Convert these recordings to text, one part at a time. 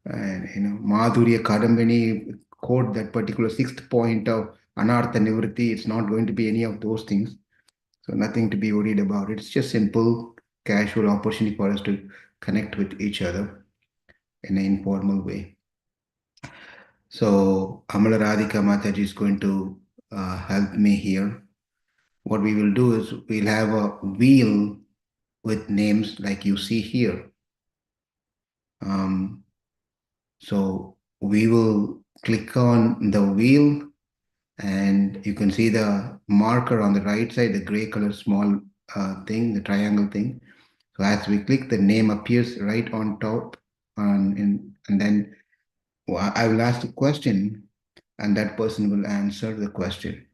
And Madhurya Kadambini quote that particular sixth point of Anartha Nivritti. It's not going to be any of those things. So nothing to be worried about. It's just simple, casual opportunity for us to connect with each other in an informal way. So Amala Radhika Mataji is going to help me here. What we will do is we'll have a wheel with names like you see here. Um, so we will click on the wheel and you can see the marker on the right side, the gray color small thing, the triangle thing. So as we click, the name appears right on top, and then I will ask the question, and that person will answer the question.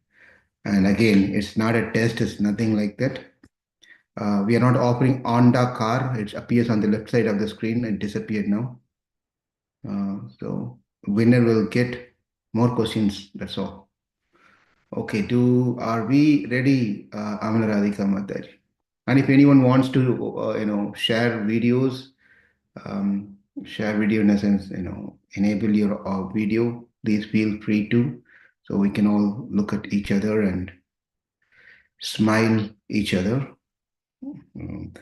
And again, it's not a test; it's nothing like that. We are not offering Honda car. It appears on the left side of the screen. It disappeared now. So winner will get more questions. That's all. Okay, are we ready, Amala Radhika Mataji? And if anyone wants to, share videos, share video in a sense, enable your video, please feel free to, so we can all look at each other and smile each other. Mm.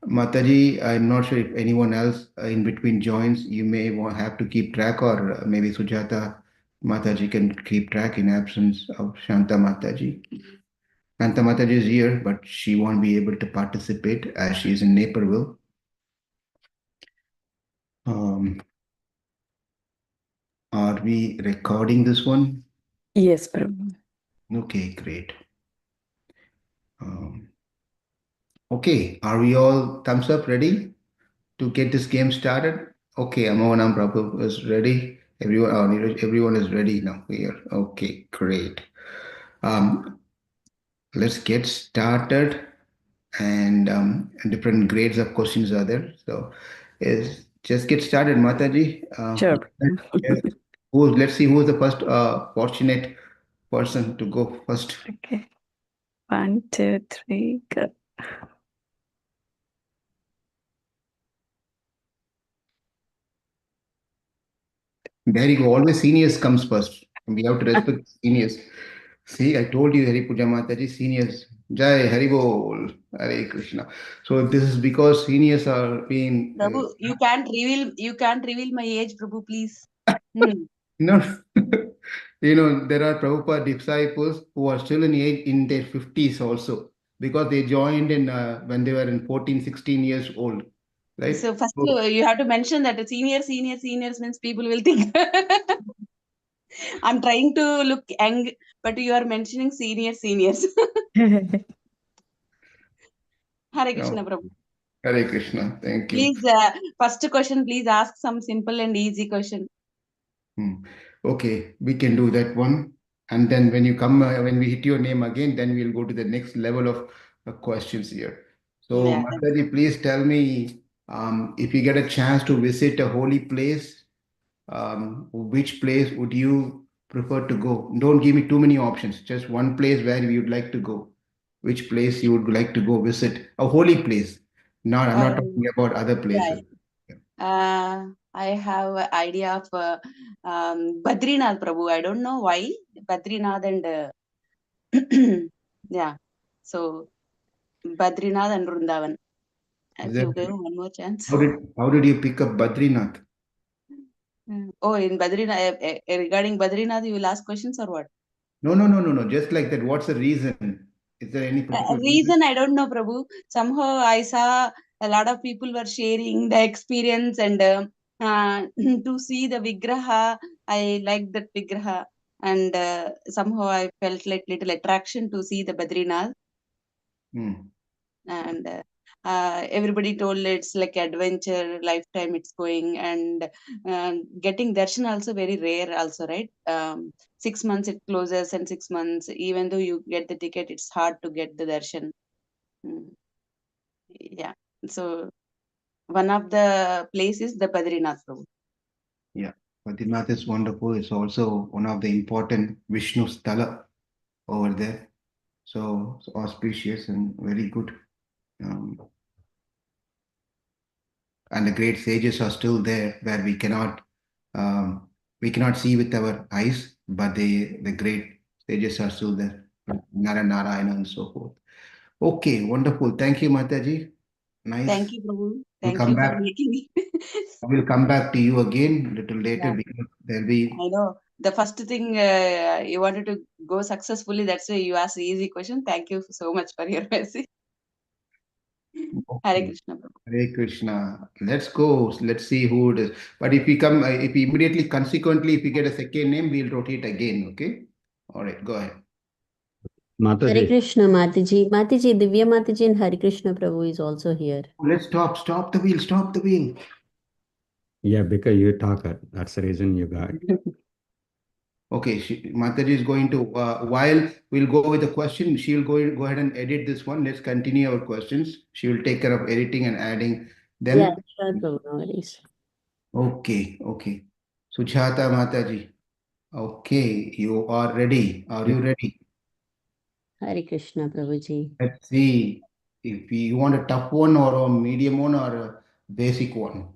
Mataji, I'm not sure if anyone else in between joins. You may have to keep track, or maybe Sujata Mataji can keep track in absence of Shanta Mataji. Shanta Mataji is here, but she won't be able to participate as she is in Naperville. Um, are we recording this one? Yes, Prabhu. Okay, great. Um, okay, are we all thumbs up ready to get this game started? Okay, Amohanam Prabhu is ready. Everyone, everyone is ready now here. Okay, great. Um, let's get started. And different grades of questions are there. So, is just get started, Mataji. Sure. Yes. Let's see who is the first fortunate person to go first. Okay. 1, 2, 3, go. There you go. Always seniors comes first. We have to respect seniors. See, I told you, Hari Puja Mataji, seniors. Jai Hari Bol, Hare Krishna. So this is because seniors are being Prabhu, you can't reveal my age, Prabhu, please. Hmm. no, there are Prabhupada disciples who are still in their 50s also because they joined in when they were in 14, 16 years old, right? So first So, you have to mention that seniors means people will think I'm trying to look young, but you are mentioning seniors. Hare Krishna, no, Prabhu. Hare Krishna. Thank you. Please, first question, please ask some simple and easy question. Hmm. Okay, we can do that one. And then when you come, when we hit your name again, then we'll go to the next level of questions here. So, Yeah, that's Mataji, please tell me if you get a chance to visit a holy place, which place would you prefer to go? Don't give me too many options, just one place where you'd like to go. Which place you would like to go visit? A holy place. Not, I'm not talking about other yeah. places. I have an idea of Badrinath, Prabhu. I don't know why Badrinath and yeah. So Badrinath and Vrindavan. Is If that, you give one more chance. how did you pick up Badrinath? Oh, in Badrinath, regarding Badrinath, you will ask questions or what? No, no, no, no, no. Just like that. What's the reason? Is there any particular reason? Reason I don't know, Prabhu. Somehow I saw a lot of people were sharing the experience and to see the Vigraha. I liked that Vigraha and somehow I felt like little attraction to see the Badrinath Hmm. and everybody told it's like adventure lifetime it's going and getting darshan also very rare also, right? 6 months it closes and 6 months even though you get the ticket it's hard to get the darshan. Mm, yeah, so one of the places the Badrinath, Prabhu. Yeah. Badrinath is wonderful. It's also one of the important Vishnu sthala over there. So it's auspicious and very good. Um, and the great sages are still there, where um, we cannot see with our eyes, but the great sages are still there, Narayana and so forth. Okay, wonderful. Thank you, Mataji. Thank Nice. you, Prabhu. We'll Thank come you for back. making me. We'll come back to you again a little later Yeah, because there'll be I know. The first thing you wanted to go successfully, that's why you asked easy question. Thank you so much for your message. Hare okay. Krishna, Prabhu. Hare Krishna. Let's go. Let's see who it is. But if we immediately, consequently, if we get a second name, we'll rotate again. Okay. All right. Go ahead. Hare Mataji. Krishna, Mataji. Mataji, Divya Mataji and Hare Krishna Prabhu is also here. Let's stop. Stop the wheel. Stop the wheel. Yeah, because you talker. That's the reason you got. Okay. Mataji is going to, while we'll go with the question, she'll go ahead and edit this one. Let's continue our questions. She will take care of editing and adding Yeah, them. sure, Prabhu, no worries. Okay. Okay. Sujata Mataji. Okay. You are ready. Are Yeah. you ready? Hare Krishna Prabhuji. Let's see if you want a tough one or a medium one or a basic one.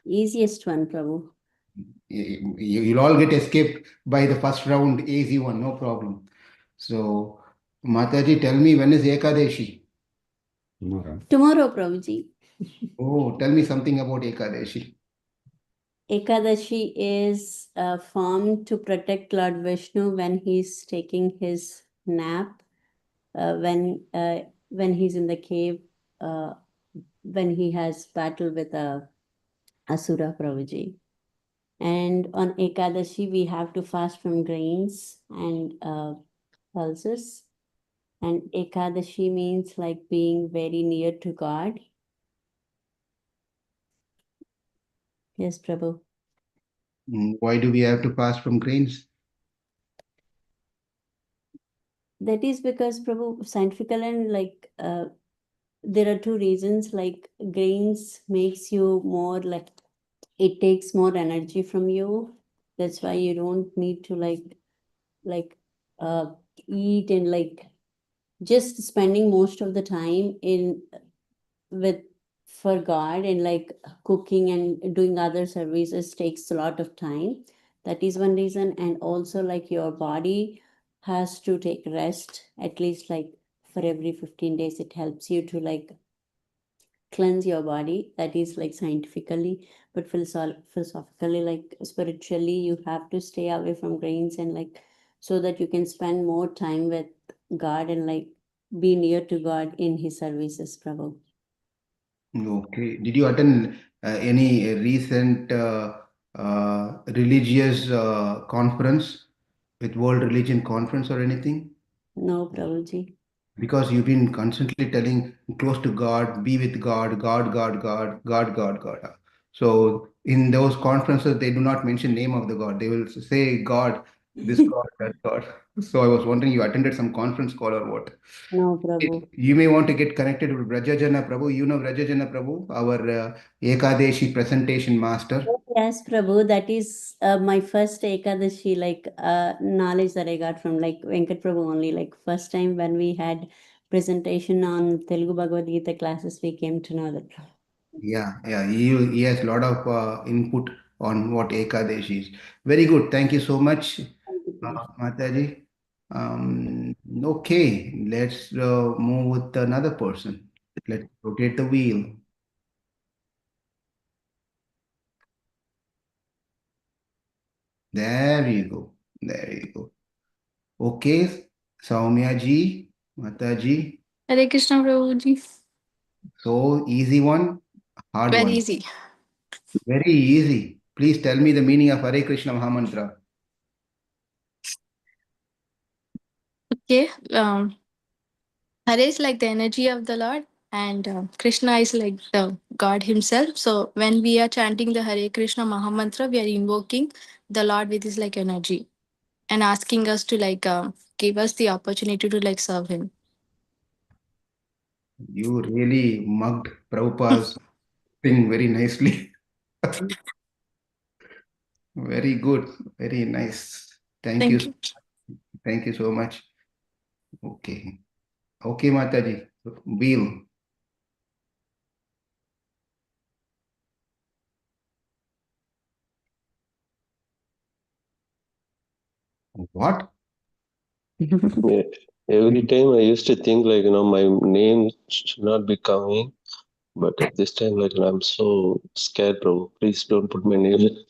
Easiest one, Prabhu. You'll all get escaped by the first round, easy one, no problem. So, Mataji, tell me when is Ekadeshi? Tomorrow. Tomorrow, Prabhuji. Oh, tell me something about Ekadeshi. Ekadashi is formed to protect Lord Vishnu when he's taking his nap, when he's in the cave, when he has battle with a Asura Prabhuji. And on Ekadashi, we have to fast from grains and pulses. And Ekadashi means like being very near to God. Yes, Prabhu. Why do we have to fast from grains? That is because, Prabhu, scientific and like there are two reasons. Like grains makes you more like it takes more energy from you. That's why you don't need to like uh eat and like just spending most of the time in with for God and like cooking and doing other services takes a lot of time. That is one reason. And also like your body has to take rest at least like for every 15 days. It helps you to like cleanse your body. That is like scientifically, but philosophically, like spiritually, you have to stay away from grains and like so that you can spend more time with God and like be near to God in his services, Prabhu. Okay. Did you attend any recent religious conference with World Religion Conference or anything? No, Prabhuji. Because you've been constantly telling close to God, be with God, God, God, God, God, God, God. So in those conferences, they do not mention name of the God. They will say God, this God, that God. So I was wondering, you attended some conference call or what? No, Prabhu. You may want to get connected with Brajajana Prabhu. You know Brajajana Prabhu, our Ekadeshi presentation master. Oh, yes, Prabhu. That is my first Ekadashi, like knowledge that I got from like Venkat Prabhu only. Like first time when we had presentation on Telugu Bhagavad Gita classes, we came to know that. Yeah. He has a lot of input on what Ekadeshi is. Very good. Thank you so much, Thank you, Prabhu. Mataji. Okay, let's move with another person. Let's rotate the wheel. There you go. There you go. Okay, Soumya ji, Mataji. Hare Krishna Prabhuji. So easy one, hard Very one. easy. Very easy. Please tell me the meaning of Hare Krishna Mahamantra. Okay. Hare is like the energy of the Lord, and Krishna is like the God Himself. So when we are chanting the Hare Krishna Mahamantra, we are invoking the Lord with His like energy and asking us to like give us the opportunity to like serve Him. You really mugged Prabhupada's thing very nicely. Very good. Very nice. Thank you. Thank you. Thank you so much. Okay. Okay, Mataji. Wheel. What? Yeah. Every time I used to think like, my name should not be coming, but at this time, like, I'm so scared, bro. Please don't put my name.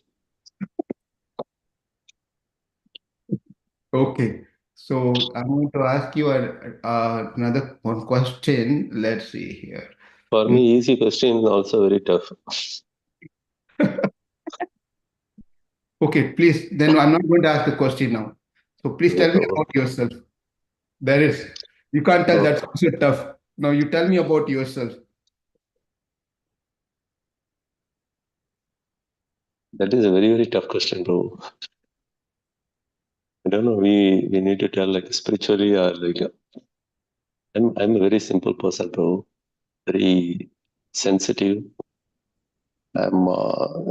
Okay. So I'm going to ask you another one question. Let's see here. For Mm. me, easy question is also very tough. Okay, please. Then I'm not going to ask the question now. So please Yeah, tell me bro. about yourself. There is. You can't tell No, that's also tough. Now you tell me about yourself. that is a very, very tough question, bro. I don't know. We need to tell like spiritually or like I'm a very simple person, bro. Very sensitive. I'm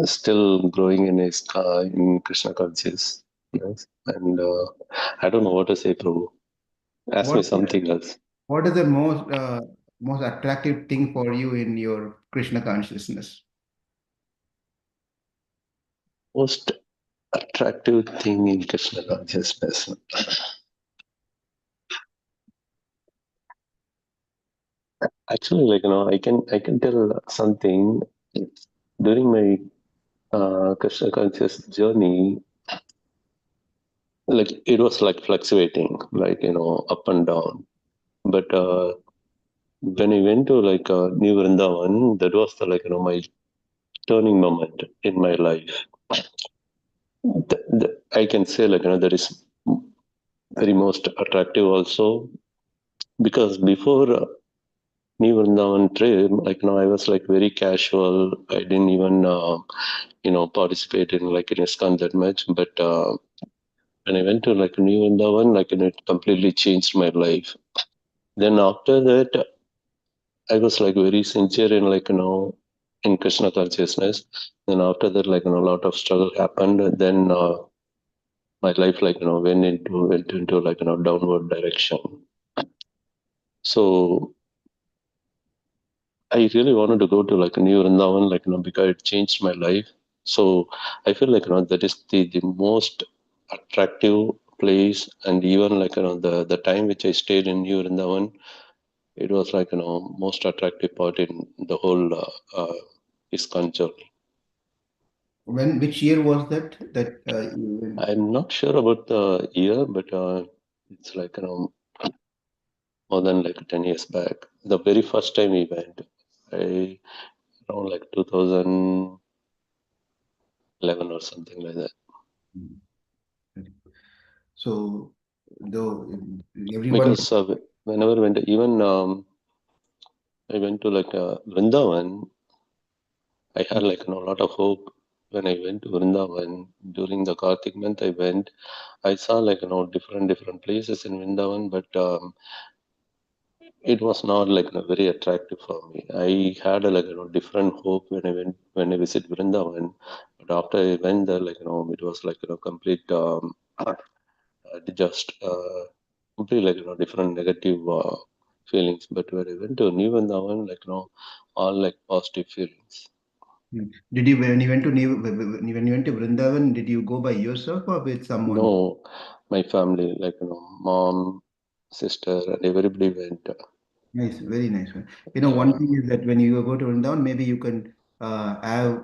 still growing in Krishna consciousness, yes. And I don't know what to say, bro. Ask me What something else. what is the most attractive thing for you in your Krishna consciousness? Most attractive thing in Krishna consciousness. Actually, like I can tell something during my Krishna conscious journey. Like it was like fluctuating, like up and down. But when I went to like New Vrindavan, that was the like my turning moment in my life. I can say like that is very most attractive also because before New Vrindavan trip, like I was like very casual. I didn't even participate in like in ISKCON that much. But when I went to like New Vrindavan, like it completely changed my life. Then after that, I was like very sincere in like in Krishna consciousness. Then after that, like a lot of struggle happened. Then my life like went into like downward direction. So I really wanted to go to like a New Vrindavan, like because it changed my life. So I feel like that is the most attractive place, and even like the time which I stayed in New Vrindavan, it was like most attractive part in the whole ISKCON journey. Which year was that? You went? I'm not sure about the year, but it's like more than like 10 years back. The very first time we went, I around like 2011 or something like that. Mm. So though everyone, Because whenever went, even I went to like Vrindavan, I had like a lot of hope. When I went to Vrindavan during the Kartik month, I went. I saw like different places in Vrindavan, but it was not like very attractive for me. I had a like different hope when I visit Vrindavan, but after I went there, like it was like complete just complete like different negative feelings. But when I went to New Vrindavan, like all like positive feelings. did you when you went to when you went to Vrindavan, did you go by yourself or with someone? No, my family, like mom, sister, and everybody went. Nice, very nice one. One Yeah. thing is that when you go to Vrindavan, maybe you can have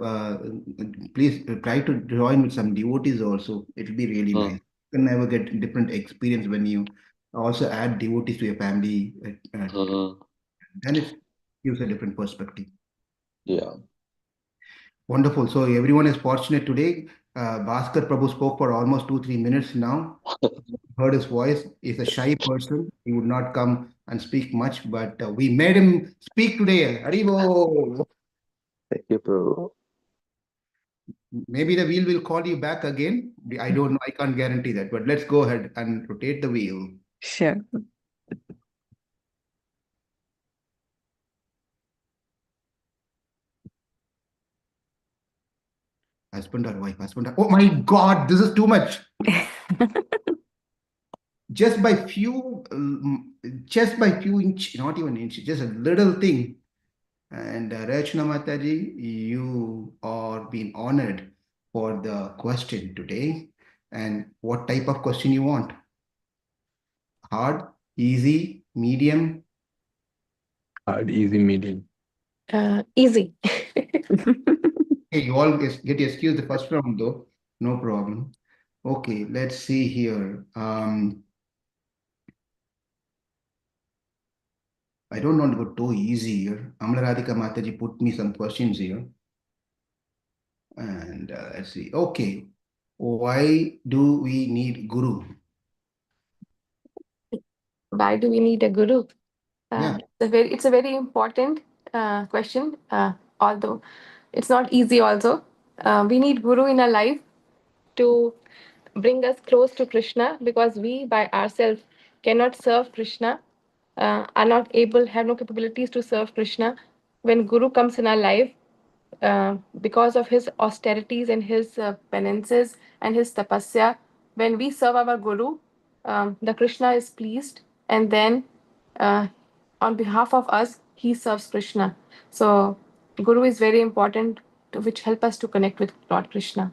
please try to join with some devotees also. It will be really Mm, nice. You can never get different experience when you also add devotees to your family. mhm. Then it gives a different perspective. Yeah. Wonderful. So everyone is fortunate today. Bhaskar Prabhu spoke for almost 2, 3 minutes now. Heard his voice. He's a shy person. He would not come and speak much, but we made him speak today. Haribo. Thank you, bro. Maybe the wheel will call you back again. I don't know. I can't guarantee that. But let's go ahead and rotate the wheel. Sure. Husband or wife? Husband. Oh my God! This is too much. Just by few inch, not even inch, just a little thing. And Rachna Mataji, you are being honored for the question today. And what type of question you want? Hard, easy, medium? Hard, easy, medium. Easy. Hey, you all get excused the first round though. No problem. Okay, let's see here. I don't want to go too easy here. Amla Radhika Mataji put me some questions here. And let's see. Okay. Why do we need guru? Why do we need a guru? Yeah. It's a very important question, although it's not easy also. We need guru in our life to bring us close to Krishna, because we by ourselves cannot serve Krishna, are not able, have no capabilities to serve Krishna. When guru comes in our life, because of his austerities and his penances and his tapasya, when we serve our guru, the Krishna is pleased, and then uh, on behalf of us, he serves Krishna. So, guru is very important, which help us to connect with Lord Krishna.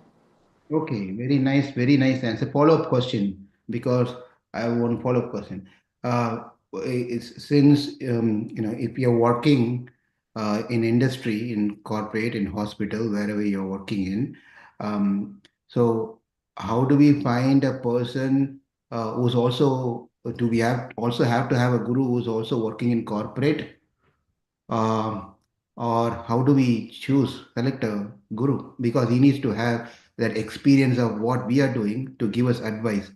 Okay, very nice answer. Follow-up question, because I have one follow-up question. It's since if you're working in industry, in corporate, in hospital, wherever you're working in, so how do we find a person who's also do we have also have to have a guru who's also working in corporate? um, or how do we select a guru, because he needs to have that experience of what we are doing to give us advice.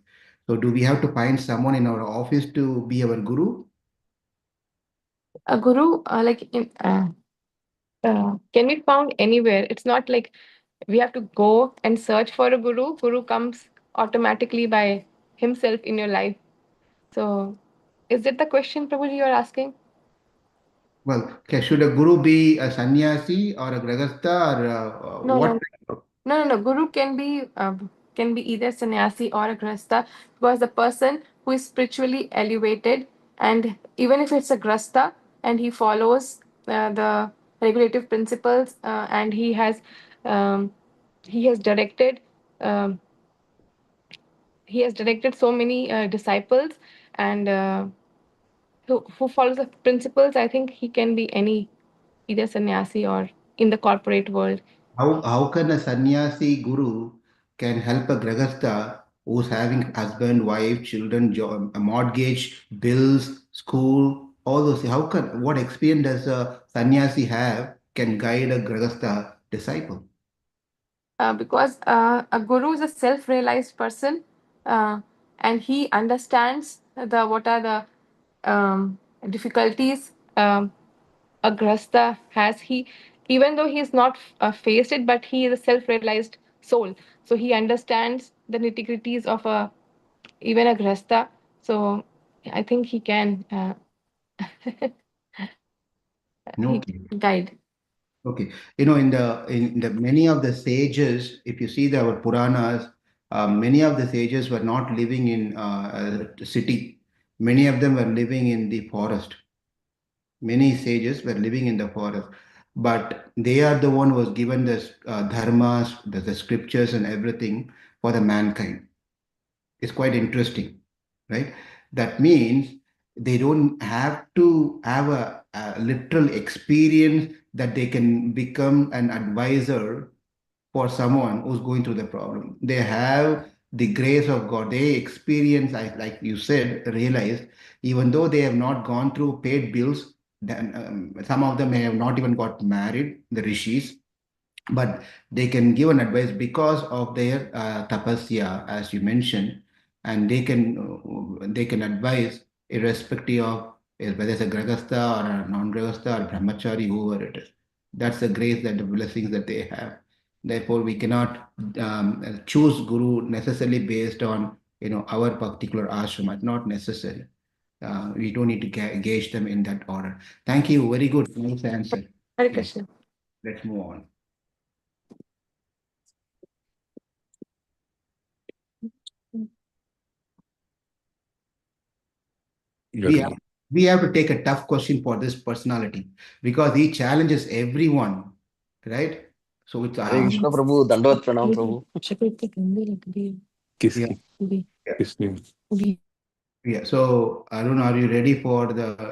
So do we have to find someone in our office to be our guru? A guru, can be found anywhere. It's not like we have to go and search for a guru. Guru comes automatically by himself in your life. So, is it the question, Prabhuji, you are asking? Well, okay, should a guru be a sannyasi or a grahastha, or No, what? no, no. Guru can be either sannyasi or a grasta, because the person who is spiritually elevated, and even if it's a grasta and he follows the regulative principles, and um, he has directed um, he has directed so many disciples, and who follows the principles. I think he can be any, either sannyasi or in the corporate world. How can a sannyasi guru can help a grahastha who's having husband, wife, children, a mortgage, bills, school, all those? How can what experience does a sannyasi have can guide a grahastha disciple? Because a guru is a self-realized person, uh, and he understands the what are the difficulties a grasta has. He, even though he is not faced it, but he is a self-realized soul, so he understands the nitty-gritties of a even a grasta. So I think he can he Okay. can guide. Okay. In the many of the sages, if you see our Puranas, many of the sages were not living in a city. Many of them were living in the forest. Many sages were living in the forest, but they are the one who was given the dharmas, the scriptures and everything for the mankind. It's quite interesting, right? That means they don't have to have a literal experience that they can become an advisor for someone who's going through the problem. They have the grace of God. They experience, like you said, realize, even though they have not gone through paid bills, then some of them may have not even got married, the rishis, but they can give an advice because of their tapasya, as you mentioned, and they can advise irrespective of whether it's a grahastha or a non-grahastha or brahmachari, whoever it is. That's the grace, that the blessings that they have. Therefore, we cannot choose guru necessarily based on our particular ashrama. Not necessary. We don't need to gauge them in that order. Thank you. Very good. Nice answer. Hare Yeah. Krishna. Let's move on. we have, Okay. we have to take a tough question for this personality, because he challenges everyone, right? So it's Hare Krishna Prabhu, Dandavat Pranam Prabhu. किस Yeah. किसने Yeah. So Arun, are you ready for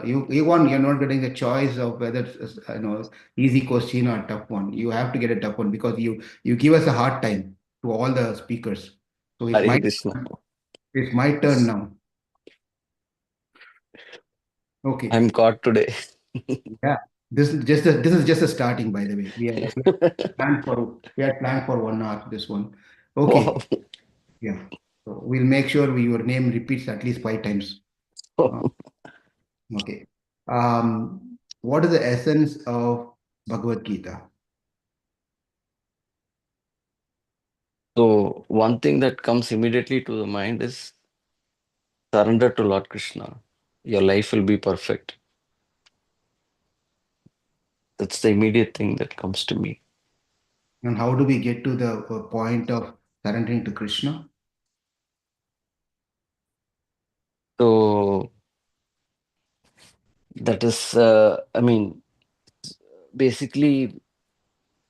you want, you're not getting the choice of whether it's easy question or tough one. You have to get a tough one because you give us a hard time to all the speakers. So Hare Krishna. it's my turn now. Okay. I'm caught today. Yeah. This is just a starting, by the way. We had planned for 1 hour this one. Okay. Wow. Yeah. So we'll make sure your name repeats at least 5 times. Uh, okay. What is the essence of Bhagavad Gita? So one thing that comes immediately to the mind is surrender to Lord Krishna. Your life will be perfect. That's the immediate thing that comes to me. And how do we get to the point of surrendering to Krishna? So that is, basically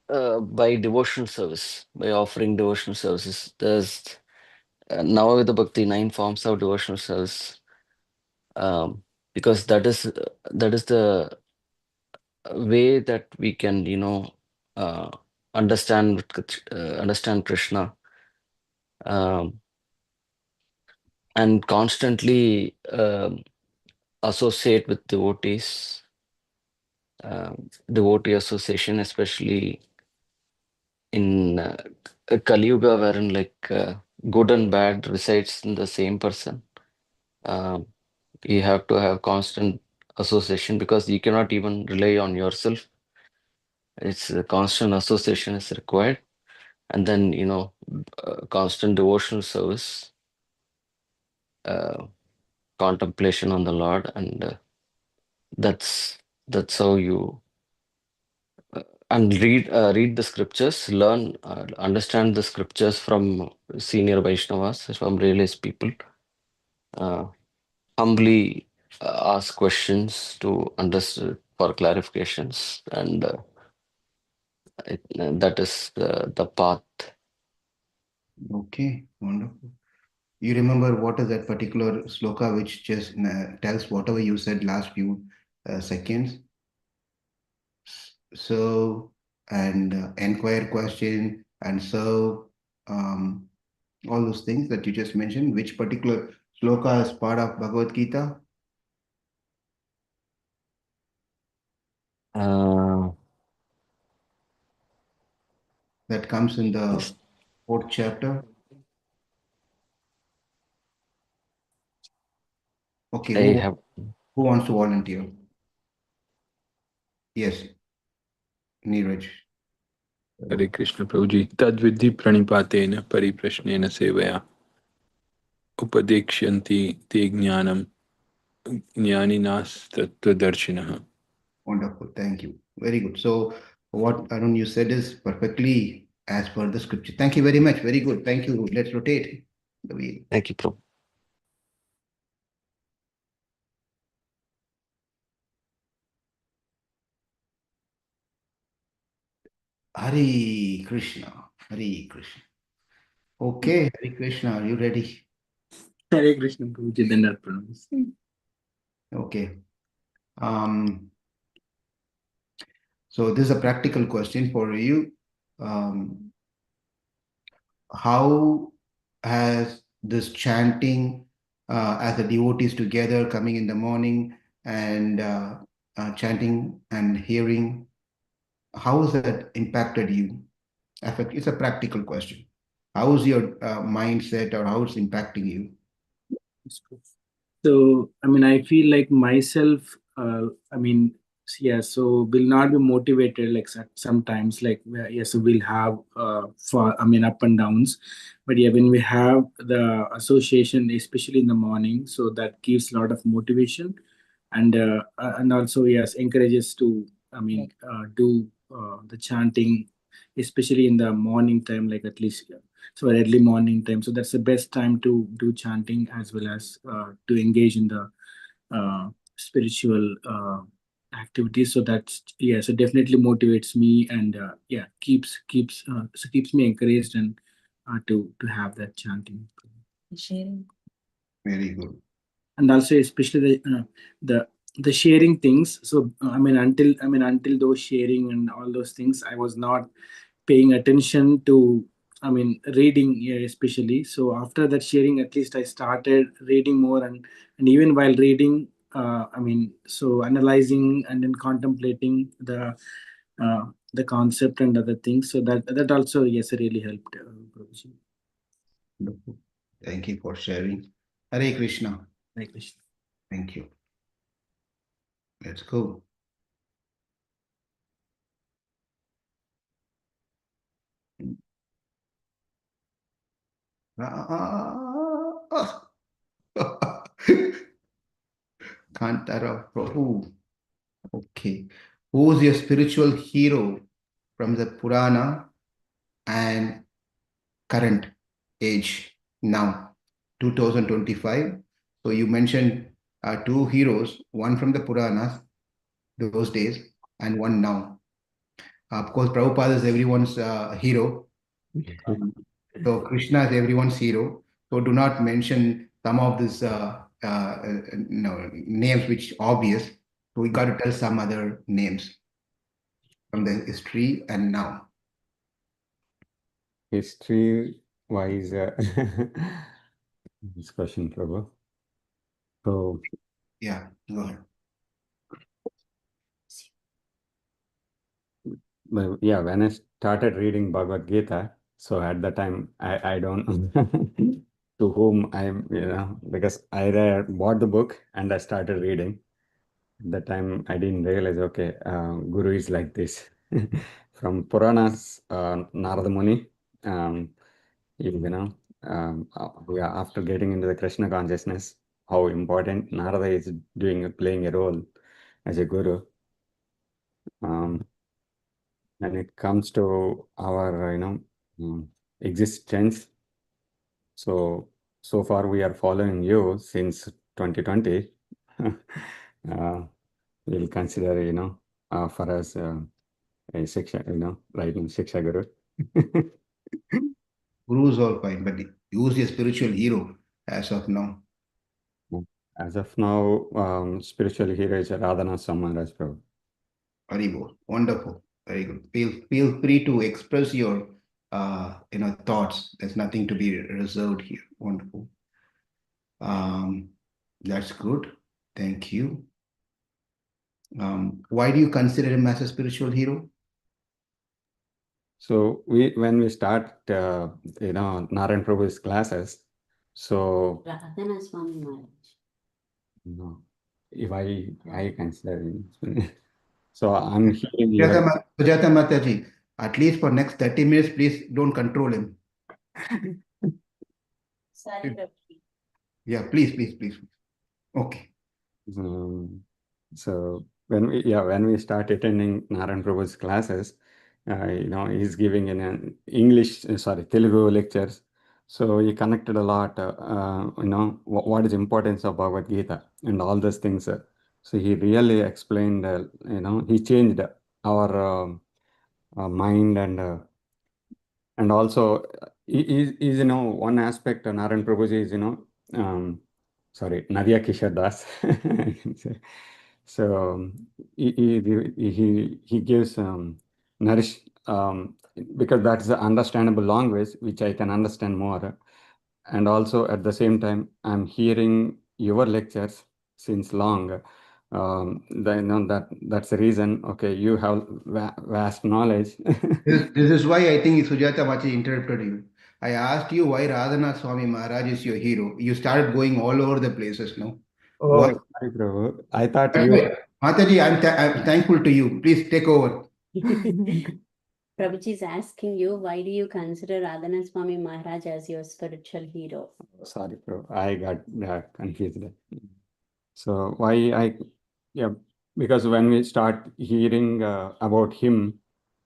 by devotional service, by offering devotional services. There's Navavida Bhakti, 9 forms of devotional service, because that is the way that we can, uh, understand Krishna, um, and constantly associate with devotees, devotee association, especially in Kali Yuga, wherein good and bad resides in the same person. Um, you have to have constant association because you cannot even rely on yourself. It's a constant association is required, and then constant devotional service, uh, contemplation on the Lord, and that's how you and read the scriptures, learn, understand the scriptures from senior Vaishnavas, from realized people. Uh, Humbly ask questions to understand for clarifications, and that is the path. Okay, wonderful. You remember what is that particular sloka which just tells whatever you said last few seconds? So, and inquire question and serve, um, all those things that you just mentioned. Which particular sloka is part of Bhagavad Gita? Uh, That comes in the yes, 4th chapter. Okay, I have. who wants to volunteer? Yes, Neeraj. हरे कृष्ण प्रभु जी तद्विधि प्रणिपातेन परिप्रश्नेन सेवया उपदेक्ष्यन्ति ते ज्ञानम ज्ञानिनास्तत्त्वदर्शिनः. Wonderful. Thank you. Very good. So, what Arun you said is perfectly as per the scripture. Thank you very much. Very good. Thank you. Let's rotate the wheel. Thank you, Prabhu. Hari Krishna. Hari Krishna. Okay, Hari Krishna, are you ready? हरे कृष्ण प्रभु जी दंडवत प्रणाम. Okay. So this is a practical question for you. How has this chanting as the devotees together coming in the morning and chanting and hearing, how has that impacted you? It's a practical question. How is your mindset or how it's impacting you? So, I feel like myself, yeah, so will not be motivated like sometimes, like, yes, we'll have, up and downs. But yeah, when we have the association, especially in the morning, so that gives a lot of motivation. And also, yes, encourages to, do the chanting, especially in the morning time, like at least, yeah, so early morning time, so that's the best time to do chanting as well as to engage in the spiritual activities. So that's, yeah, so definitely motivates me, and yeah, keeps me encouraged and to have that chanting. Very good. And also especially the sharing things. So until those sharing and all those things, I was not paying attention to, reading, especially. So after that sharing, at least I started reading more, and even while reading, so analyzing and then contemplating the concept and other things. So that also, yes, really helped, Prabhuji. Wonderful. Thank you for sharing. Hare Krishna. Hare Krishna. Thank you. Let's go. Kantara Prabhu. Okay. Who's your spiritual hero from the Purana and current age now, 2025? So you mentioned two heroes, one from the Puranas, those days, and one now. Of course, Prabhupada is everyone's hero. So Krishna is everyone's hero. So do not mention some of these names which obvious. So we got to tell some other names from the history and now. History-wise, this question, Prabhu. So, Yeah, go ahead. yeah, when I started reading Bhagavad Gita, so at the time, I don't to whom I'm, because I bought the book and I started reading. At that time, I didn't realize, okay, Guru is like this. From Puranas, Narada Muni, yeah, after getting into the Krishna consciousness, how important Narada is playing a role as a guru. When it comes to our, existence, so far we are following you since 2020. We'll consider, for us a Shiksha, right in Shiksha Guru. Guru is all fine, but use your spiritual hero as of now. As of now, spiritual hero is Radhana Samaraj Prabhu. Haribol. Wonderful. Very good. Feel free to express your thoughts. There's nothing to be reserved here. Wonderful. That's good. Thank you. Why do you consider him as a spiritual hero? So when we start, Narayan Prabhu's classes, so Radhana Swami Maharaj. if I consider him. So I'm hearing your Sujata Mataji, at least for next 30 minutes, please don't control him. Sorry, Prabhuji. Yeah, please. Okay. So when we start attending Narayan Prabhu's classes, he's giving in an English, Telugu lectures. So he connected a lot, what is importance of Bhagavad Gita and all those things. So he really explained, he changed our mind and also is one aspect Narayan Prabhuji is Nadia Kishore Das. I can say. So he gives nourish because that's the understandable language which I can understand more, and also at the same time I'm hearing your lectures since long. That's the reason. Okay, you have vast knowledge. This is why I think Sujata Machi interrupted you. I asked you why Radhanath Swami Maharaj is your hero. You started going all over the places now. Oh, Why? sorry, Prabhu. I thought That's you. why. Mataji, I'm thankful to you. Please take over. Prabhuji is asking you, why do you consider Radhana Swami Maharaj as your spiritual hero? Sorry, Prabhu. I got confused. So yeah, because when we start hearing about him,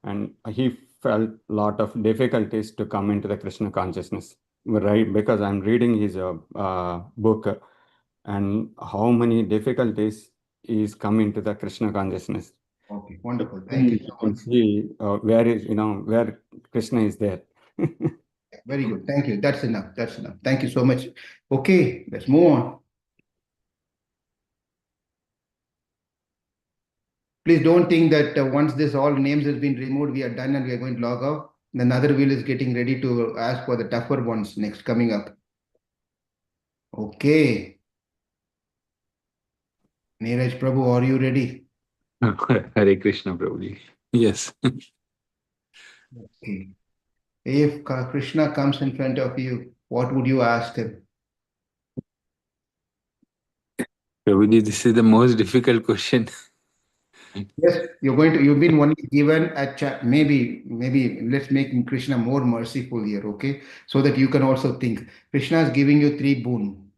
and he felt a lot of difficulties to come into the Krishna consciousness, right? Because I'm reading his book, and how many difficulties is coming to the Krishna consciousness. Okay, wonderful. Thank you You so can much. see where Krishna is there. Very good. Thank you. That's enough. That's enough. Thank you so much. Okay, let's move on. Please don't think that once this all names has been removed, we are done and we are going to log out. Another wheel is getting ready to ask for the tougher ones next coming up. Okay. Neeraj Prabhu, are you ready? Hare Krishna, Prabhuji. Yes. Okay. If Krishna comes in front of you, what would you ask him? Prabhuji, this is the most difficult question. Yes, you've been only given a chat. Maybe let's make Krishna more merciful here, okay? So that you can also think. Krishna is giving you three boon.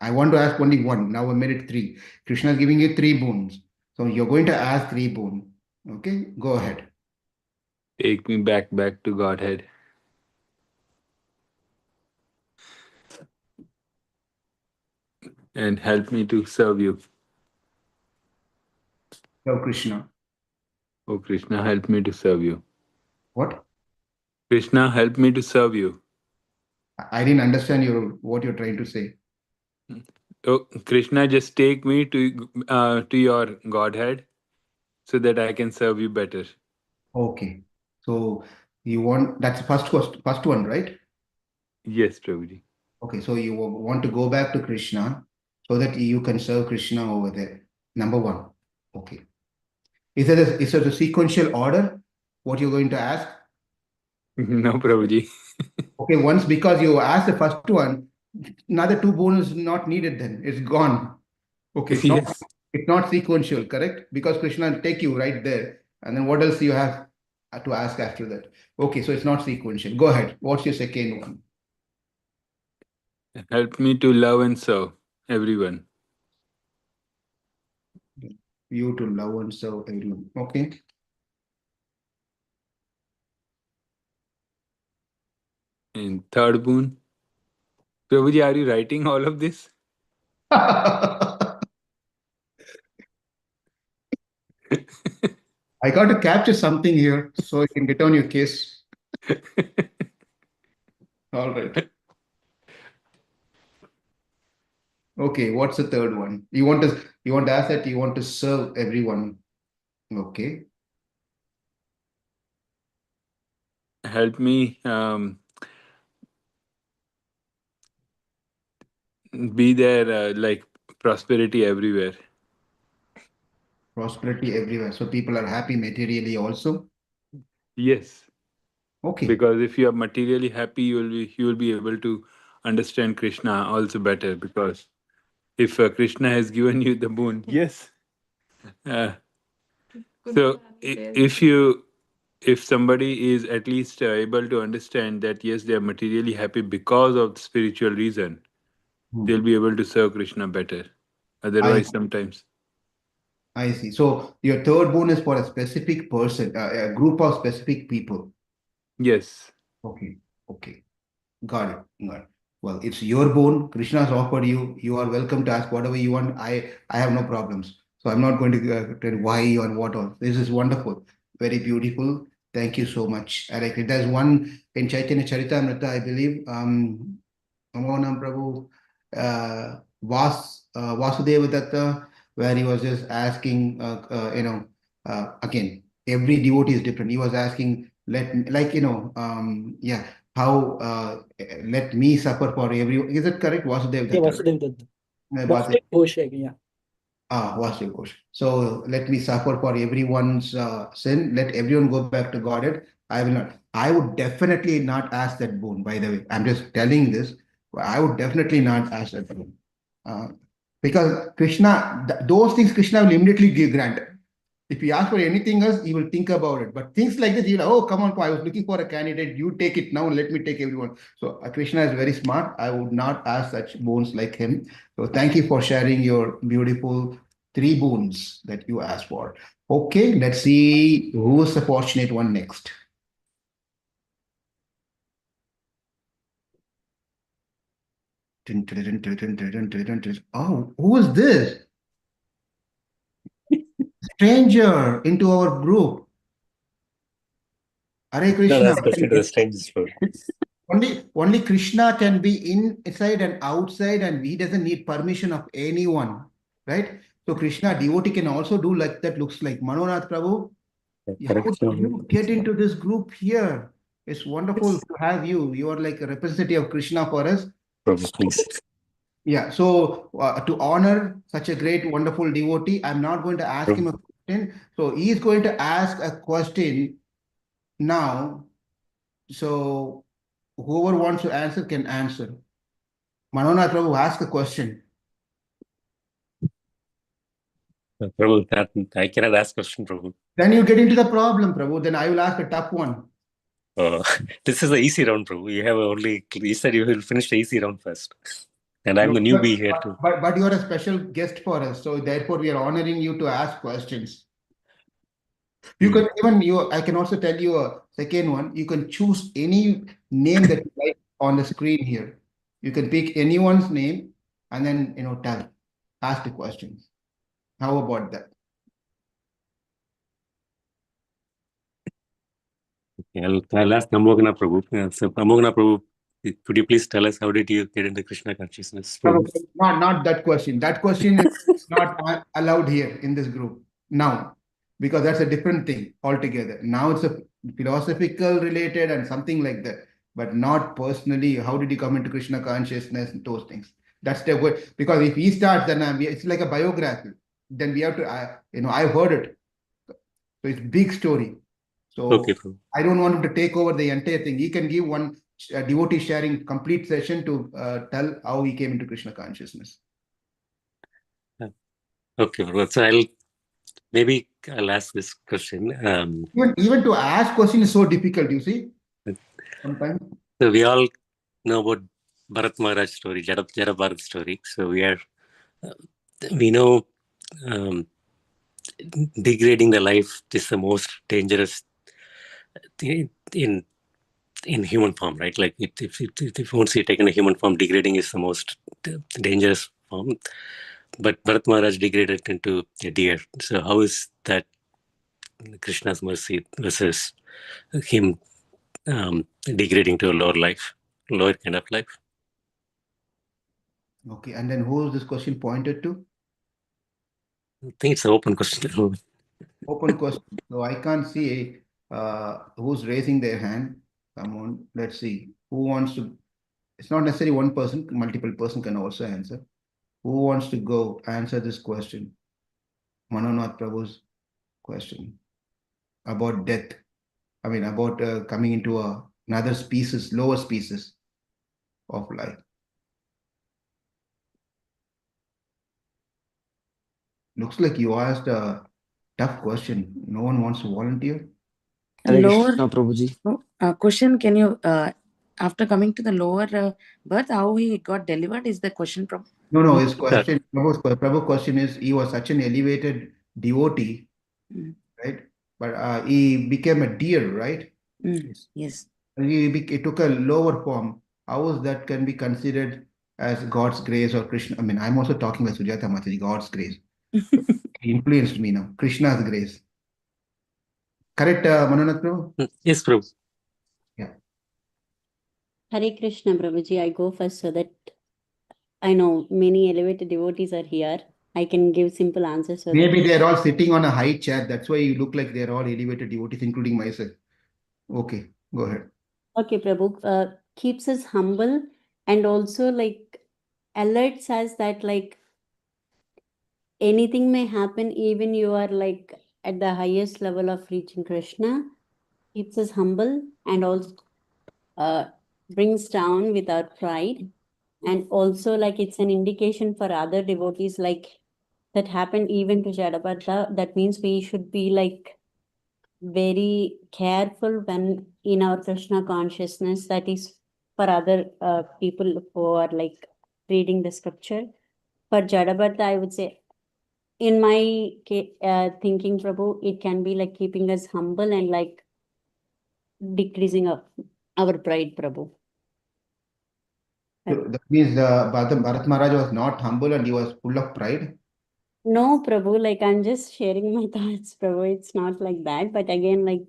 I want to ask only one. Now I made it three. Krishna is giving you three boons. So you're going to ask three boon. Okay, go ahead. Take me back to Godhead. And help me to serve you. So Krishna. Oh Krishna, help me to serve you. What? Krishna, help me to serve you. I didn't understand what you're trying to say. Oh Krishna, just take me to your Godhead so that I can serve you better. Okay. So you want that's the first one, right? Yes, Prabhuji. Okay, so you want to go back to Krishna so that you can serve Krishna over there. Number one. Okay. Is it a sequential order? What you're going to ask? No, Prabhuji. Okay, once because you asked the first one, another two bonus is not needed then. It's gone. Okay, Yes. it's not sequential, correct? Because Krishna will take you right there. And then what else you have to ask after that? Okay, so it's not sequential. Go ahead. What's your second one? Help me to love and serve everyone. You to love and serve everyone. Okay. And third boon. Prabhuji, are you writing all of this? I got to capture something here so you can get on your case. All right. Okay, what's the third one? You want to ask that you want to serve everyone. Okay. Help me be there like prosperity everywhere. Prosperity everywhere. So people are happy materially also. Yes. Okay. Because if you are materially happy, you will be able to understand Krishna also better. Because if Krishna has given you the boon, yes. So if somebody is at least able to understand that yes, they are materially happy because of the spiritual reason, they'll be able to serve Krishna better. Otherwise, sometimes. I see. So your third boon is for a specific person, a group of specific people. Yes. Okay. Okay. Got it. Got it. Well, it's your boon. Krishna's offered you. You are welcome to ask whatever you want. I have no problems. So I'm not going to tell why or what all. This is wonderful. Very beautiful. Thank you so much. I like it. There's one in Chaitanya Charitamrita, I believe. Amonam Prabhu Vasudeva Datta, where he was just asking, again, every devotee is different. He was asking, how let me suffer for everyone. Is it correct? Vasudeva Yeah, Datta. Vasudev Datta. Vasudeva. Vasudev Ghosh, yeah. Vasudeva Ghosh. So let me suffer for everyone's sin. Let everyone go back to Godhead. I will not. I would definitely not ask that boon, by the way. I'm just telling this. I would definitely not ask that boon. Uh, because Krishna, those things Krishna will immediately give grant. If you ask for anything else, he will think about it. But things like this, he'll, oh, come on, I was looking for a candidate. You take it now. Let me take everyone. So Krishna is very smart. I would not ask such boons like him. So thank you for sharing your beautiful three boons that you asked for. Okay, let's see who's the fortunate one next. Oh, who is this? Stranger into our group. Hare Not Krishna. ask question to the strangers, Prabhu. Only Krishna can be inside and outside, and he doesn't need permission of anyone, right? So Krishna devotee can also do like that. Looks like Manonath Prabhu. How Correct. did you get into this group here? It's wonderful to have you. You are like a representative of Krishna for us. Prabhu, please. Yeah. So to honor such a great, wonderful devotee, I'm not going to ask him a question. So he is going to ask a question now. So whoever wants to answer can answer. Manonath Prabhu, ask a question. Prabhu, that I cannot ask question, Prabhu. Then you get into the problem, Prabhu. Then I will ask a tough one. This is the easy round, Prabhu. You said you will finish the easy round first. And I'm the newbie here too. But you are a special guest for us. So therefore, we are honoring you to ask questions. You can I can also tell you a second one. You can choose any name that you like on the screen here. You can pick anyone's name and then, ask the questions. How about that? I'll ask Amogana Prabhu. So Amogana Prabhu, could you please tell us how did you get into Krishna consciousness? Not that question. That question is not allowed here in this group now, because that's a different thing altogether. Now it's a philosophical related and something like that, but not personally. How did you come into Krishna consciousness and those things? That's the way. Because if he starts, then it's like a biography. Then we have to, I've heard it. So it's big story. So Okay, I don't want him to take over the entire thing. He can give one devotee sharing complete session to tell how he came into Krishna consciousness. Okay, so I'll ask this question. Even to ask question is so difficult, you see. Sometimes. So we all know about Bharat Maharaj story, Jada Bharat story. So we know degrading the life is the most dangerous thing in human form, right? Like if once you take in a human form, degrading is the most dangerous form. But Bharat Maharaj degraded into a deer. So how is that Krishna's mercy versus him degrading to a lower kind of life? Okay, and then who is this question pointed to? I think it's an open question. Open question. So I can't see who's raising their hand. Come on, let's see. Who wants to? It's not necessarily one person, multiple person can also answer. Who wants to go answer this question? Manonath Prabhu's question about death. I mean, about coming into another species, lower species of life. Looks like you asked a tough question. No one wants to volunteer. Hare Lower Krishna, Prabhuji. question, can you, after coming to the lower birth, how he got delivered is the question from? No, his question, Prabhu's question is, he was such an elevated devotee, right? But he became a deer, right? Yes. He took a lower form. How is that can be considered as God's grace or Krishna? I mean, I'm also talking like Sujata Mataji, God's grace. He influenced me now. Krishna's grace. Correct, Manonath Prabhu? Yes, Prabhu. Yeah. Hare Krishna, Prabhuji. I go first so that I know many elevated devotees are here. I can give simple answers. So Maybe they're all sitting on a high chair. That's why you look like they're all elevated devotees, including myself. Okay, go ahead. Okay, Prabhu. Keeps us humble and also like alerts us that like anything may happen, even you are like at the highest level of reaching Krishna. Keeps us humble and also brings down without pride. And also like it's an indication for other devotees like that happened even to Jadabharata. That means we should be like very careful when in our Krishna consciousness. That is for other people who are like reading the scripture. For Jadabharata, I would say in my thinking, Prabhu, it can be like keeping us humble and like decreasing our pride, Prabhu. So that means Bharat Maharaj was not humble and he was full of pride. No, Prabhu, like I'm just sharing my thoughts, Prabhu. It's not like that. But again, like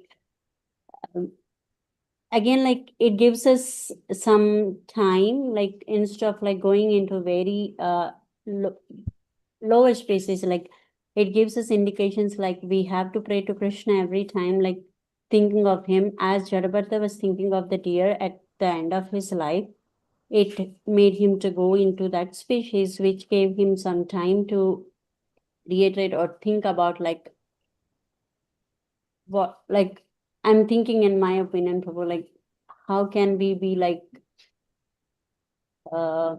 again, like it gives us some time, like instead of like going into very lower spaces, like it gives us indications like we have to pray to Krishna every time, like thinking of him as Jadabharata was thinking of the deer at the end of his life. It made him to go into that species, which gave him some time to reiterate or think about like what, like I'm thinking in my opinion, Prabhu, like how can we be like uh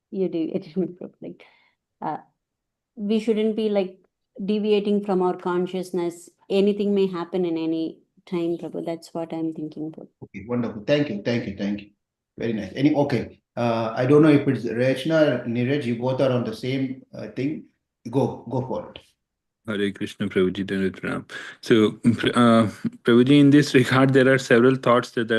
you do it like uh we shouldn't be like deviating from our consciousness. Anything may happen in any time, Prabhu. That's what I'm thinking, Prabhu. Okay, wonderful. Thank you. Thank you. Thank you. Very nice. Any okay. I don't know if it's Rachna or Neeraj, you both are on the same thing. Go for it. Hare Krishna, Prabhuji, Dandavat Pranam. So, Prabhuji, in this regard, there are several thoughts that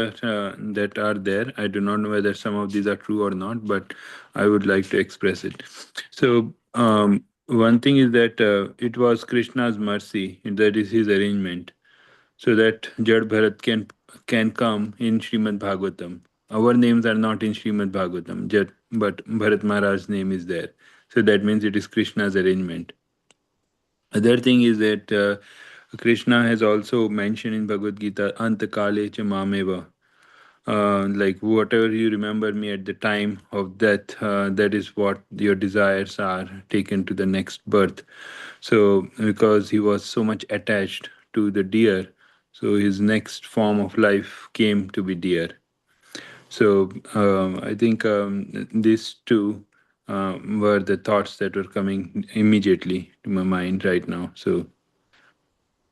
are there. I do not know whether some of these are true or not, but I would like to express it. So, one thing is that it was Krishna's mercy, that is his arrangement, so that Jad Bharat can come in Srimad Bhagavatam. Our names are not in Srimad Bhagavatam, but Bharat Maharaj's name is there. So that means it is Krishna's arrangement. Other thing is that Krishna has also mentioned in Bhagavad Gita, Antakale cha mameva. Like whatever you remember me at the time of death, that is what your desires are taken to the next birth. So because he was so much attached to the deer, so his next form of life came to be deer. So I think these two were the thoughts that were coming immediately to my mind right now. So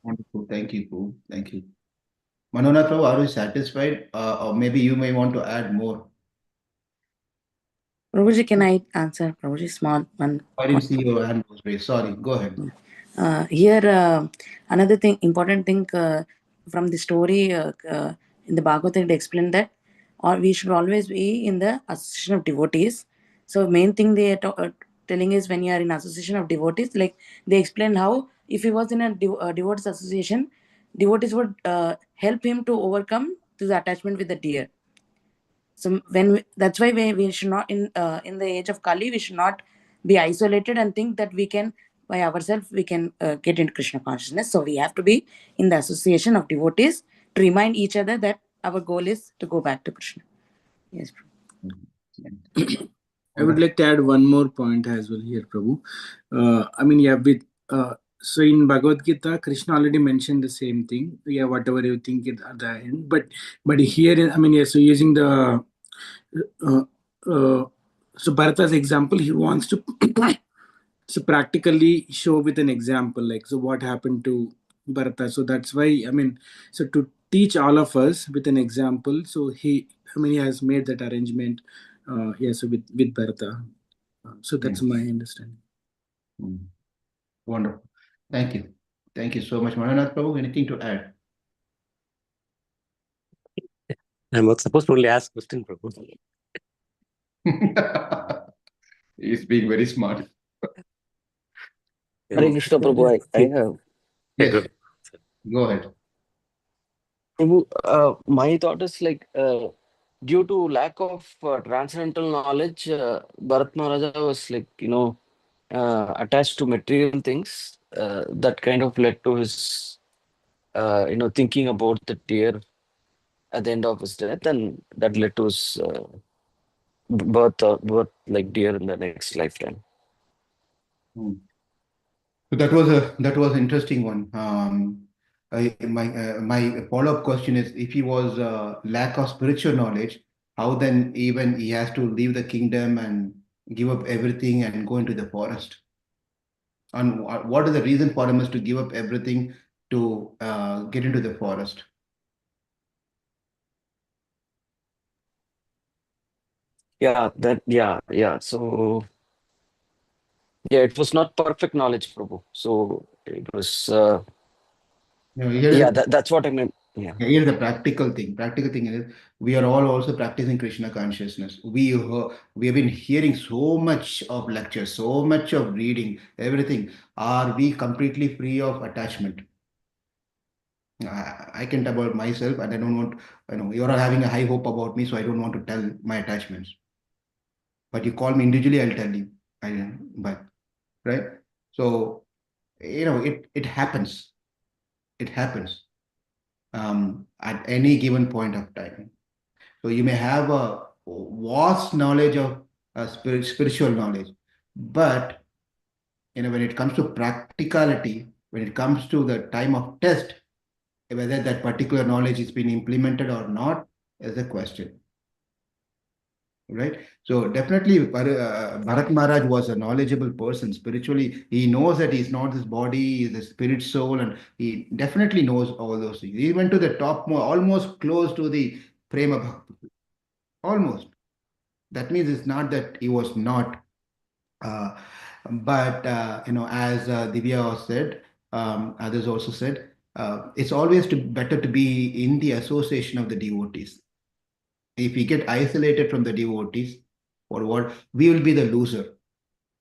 Wonderful. Thank you, Pooh. Thank you. Manona Prabhu, are you satisfied? Or maybe you may want to add more. Prabhuji, can I answer? Prabhuji, small one. I didn't see your hand was raised. Sorry. Go ahead. Here, another thing, important thing from the story in the Bhagavatam, it explained that or we should always be in the association of devotees. So main thing they are telling is when you are in association of devotees, like they explain how if he was in a devotees association, devotees would help him to overcome this attachment with the deer. So that's why we should not in the age of Kali we should not be isolated and think that we can by ourselves we can get into Krishna consciousness. So we have to be in the association of devotees to remind each other that our goal is to go back to Krishna. Yes. I would like to add one more point as well here, Prabhu. So in Bhagavad Gita, Krishna already mentioned the same thing. Yeah, whatever you think at the end, but here, so using the uh, uh, so Bharata's example, he wants to so practically show with an example, like so what happened to Bharata. So that's why so to teach all of us with an example. So he has made that arrangement. So with Bharata. So that's my understanding. Wonderful. Thank you. Thank you so much. Manona Prabhu, anything to add? I'm supposed to only ask question, Prabhu. He's being very smart. Hare Krishna, Prabhu. I have. Yes. Go ahead. Prabhu, my thought is like due to lack of transcendental knowledge, Bharat Maharaja was like, attached to material things. That kind of led to his, thinking about the deer at the end of his death, and that led to his birth like deer in the next lifetime. So that was interesting one. My follow-up question is, if he was lack of spiritual knowledge, how then even he has to leave the kingdom and give up everything and go into the forest? And what is the reason for him is to give up everything to get into the forest? Yeah. So yeah, it was not perfect knowledge, Prabhu. So it was that's what I meant. Yeah. Here's the practical thing. Practical thing is we are all also practicing Krishna consciousness. We have been hearing so much of lectures, so much of reading, everything. Are we completely free of attachment? I can tell about myself, and I don't want, you're having a high hope about me, so I don't want to tell my attachments. But you call me individually, I'll tell you. But right. So it happens. It happens at any given point of time. So you may have a vast knowledge of spiritual knowledge, but when it comes to practicality, when it comes to the time of test, whether that particular knowledge is being implemented or not is a question, right? So definitely, Bharat Maharaj was a knowledgeable person spiritually. He knows that he's not this body, he's the spirit soul, and he definitely knows all those things. He went to the top, more, almost close to the prema bhakti, almost. That means it's not that he was not. Uh, but as Divya said, others also said, it's always better to be in the association of the devotees. If we get isolated from the devotees, or what, we will be the loser.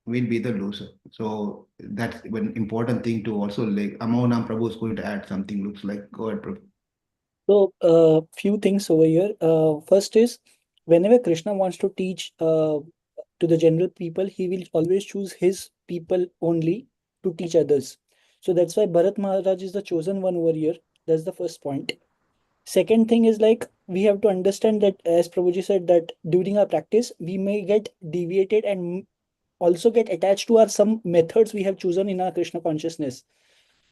We'll be the loser. So that's one important thing to also, like Amonam Prabhu is going to add something. Looks like, go ahead, Prabhu. So, few things over here. First is whenever Krishna wants to teach to the general people, he will always choose his people only to teach others. So that's why Bharat Maharaj is the chosen one over here. That's the first point. Second thing is like we have to understand that as Prabhuji said that during our practice we may get deviated and also get attached to our some methods we have chosen in our Krishna consciousness.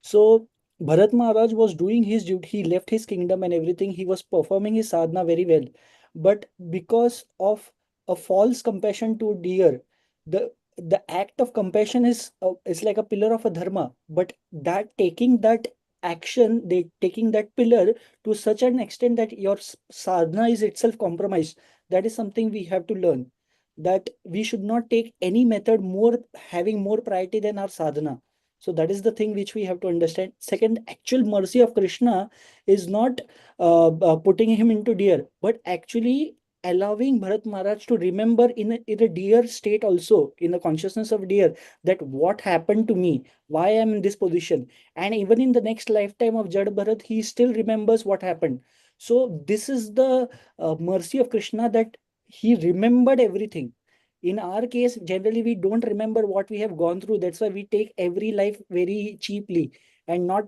So Bharat Maharaj was doing his duty. He left his kingdom and everything. He was performing his sadhana very well. But because of a false compassion to deer, the act of compassion is like a pillar of a dharma. But that taking that action, they taking that pillar to such an extent that your sadhana is itself compromised. That is something we have to learn. That we should not take any method more having more priority than our sadhana. So that is the thing which we have to understand. Second, actual mercy of Krishna is not putting him into deer, but actually allowing Bharat Maharaj to remember in a deer state also, in the consciousness of deer, that what happened to me, why I'm in this position. And even in the next lifetime of Jad Bharat, he still remembers what happened. So this is the mercy of Krishna, that he remembered everything. In our case, generally we don't remember what we have gone through. That's why we take every life very cheaply and not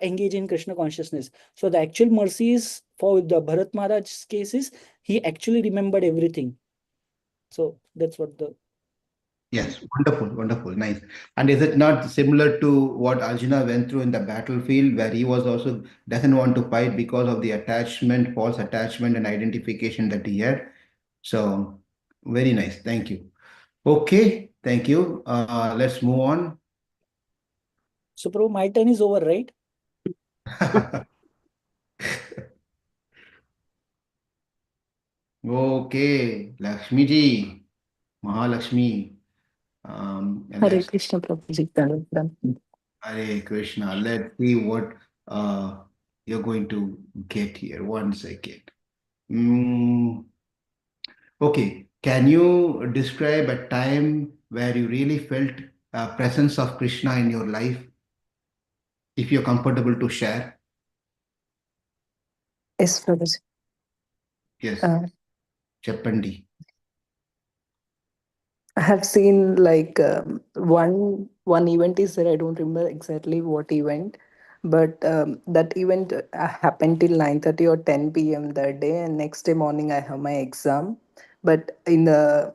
engage in Krishna consciousness. So the actual mercy is for the Bharat Maharaj's cases, he actually remembered everything. So that's what the Yes, wonderful, wonderful, nice. And is it not similar to what Arjuna went through in the battlefield, where he was also doesn't want to fight because of the attachment, false attachment, and identification that he had? So, very nice. Thank you. Okay, thank you. Let's move on. so bro, my turn is over, right? Okay, Lakshmi ji, Mahalakshmi. And Hare let's Krishna Prabhuji. Done. Hare Krishna. Let's see what you're going to get here. One second. Mm, okay. Can you describe a time where you really felt presence of Krishna in your life, if you're comfortable to share? Yes, Prabhuji. Yes, Uh, Chappandi. I have seen like one event is there. I don't remember exactly what event, but that event happened till 9:30 or 10 p.m. that day, and next day morning I have my exam. But in the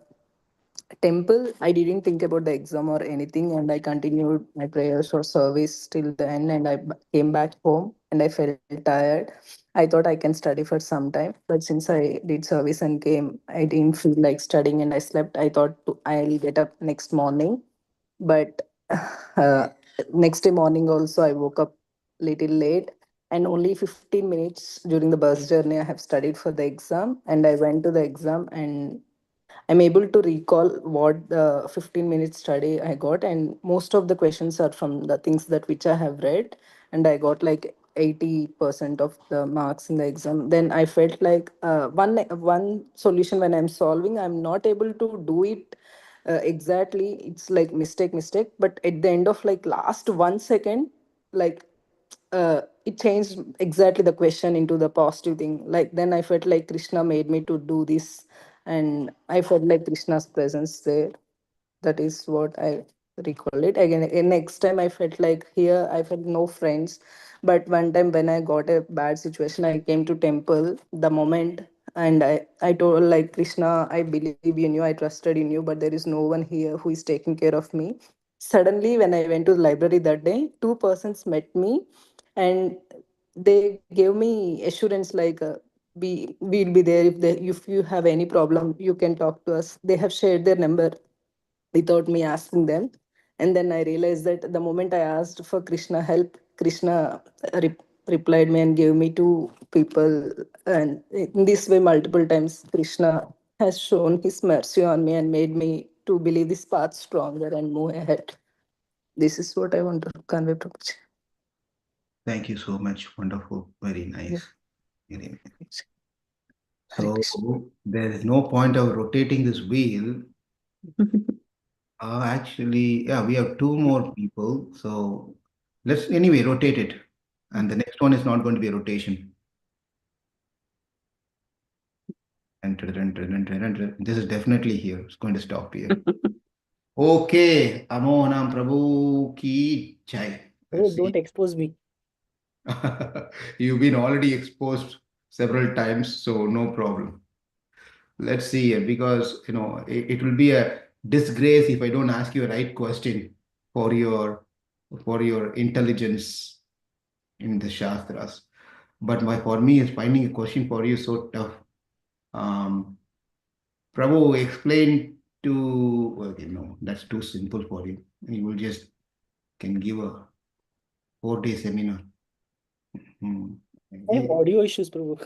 temple, I didn't think about the exam or anything, and I continued my prayers or service till then. And I came back home, and I felt tired. I thought I can study for some time, but since I did service and came, I didn't feel like studying, and I slept. I thought I'll get up next morning, but uh, next day morning also I woke up little late, and only 15 minutes during the bus journey I have studied for the exam, and I went to the exam, and I'm able to recall what the 15 minutes study I got, and most of the questions are from the things that which I have read, and I got like 80% of the marks in the exam. Then I felt like one solution when I'm solving, I'm not able to do it exactly. It's like mistake. But at the end of like last 1 second, like it changed exactly the question into the positive thing. Like then I felt like Krishna made me to do this, and I felt like Krishna's presence there. That is what I recall it again. Next time I felt like here I felt no friends, but one time when I got a bad situation, I came to temple the moment, and I told like Krishna, I believe in you, I trusted in you, but there is no one here who is taking care of me. Suddenly when I went to the library that day, two persons met me, and they gave me assurance like we'll be there if you have any problem you can talk to us. They have shared their number without me asking them. And then I realized that the moment I asked for Krishna help, Krishna replied me and gave me two people. And in this way, multiple times, Krishna has shown his mercy on me and made me to believe this path stronger and move ahead. This is what I want to convey, Prabhuji. Thank you so much. Wonderful. Very Yeah. nice. Very nice. Hare Krishna. So there is no point of rotating this wheel. Actually, yeah, we have two more people. So let's anyway rotate it. And the next one is not going to be a rotation. And this is definitely here. It's going to stop here. Okay. Amo Nam Prabhu Ki Jai. Oh, Let's see. don't expose me. You've been already exposed several times, so no problem. Let's see here, because it will be a disgrace if I don't ask you a right question for your intelligence in the Shastras. But for me, is finding a question for you so tough. Um, Prabhu, explain to okay, no, that's too simple for you. You will just can give a 4-day seminar. Hmm. I have audio issues, Prabhu.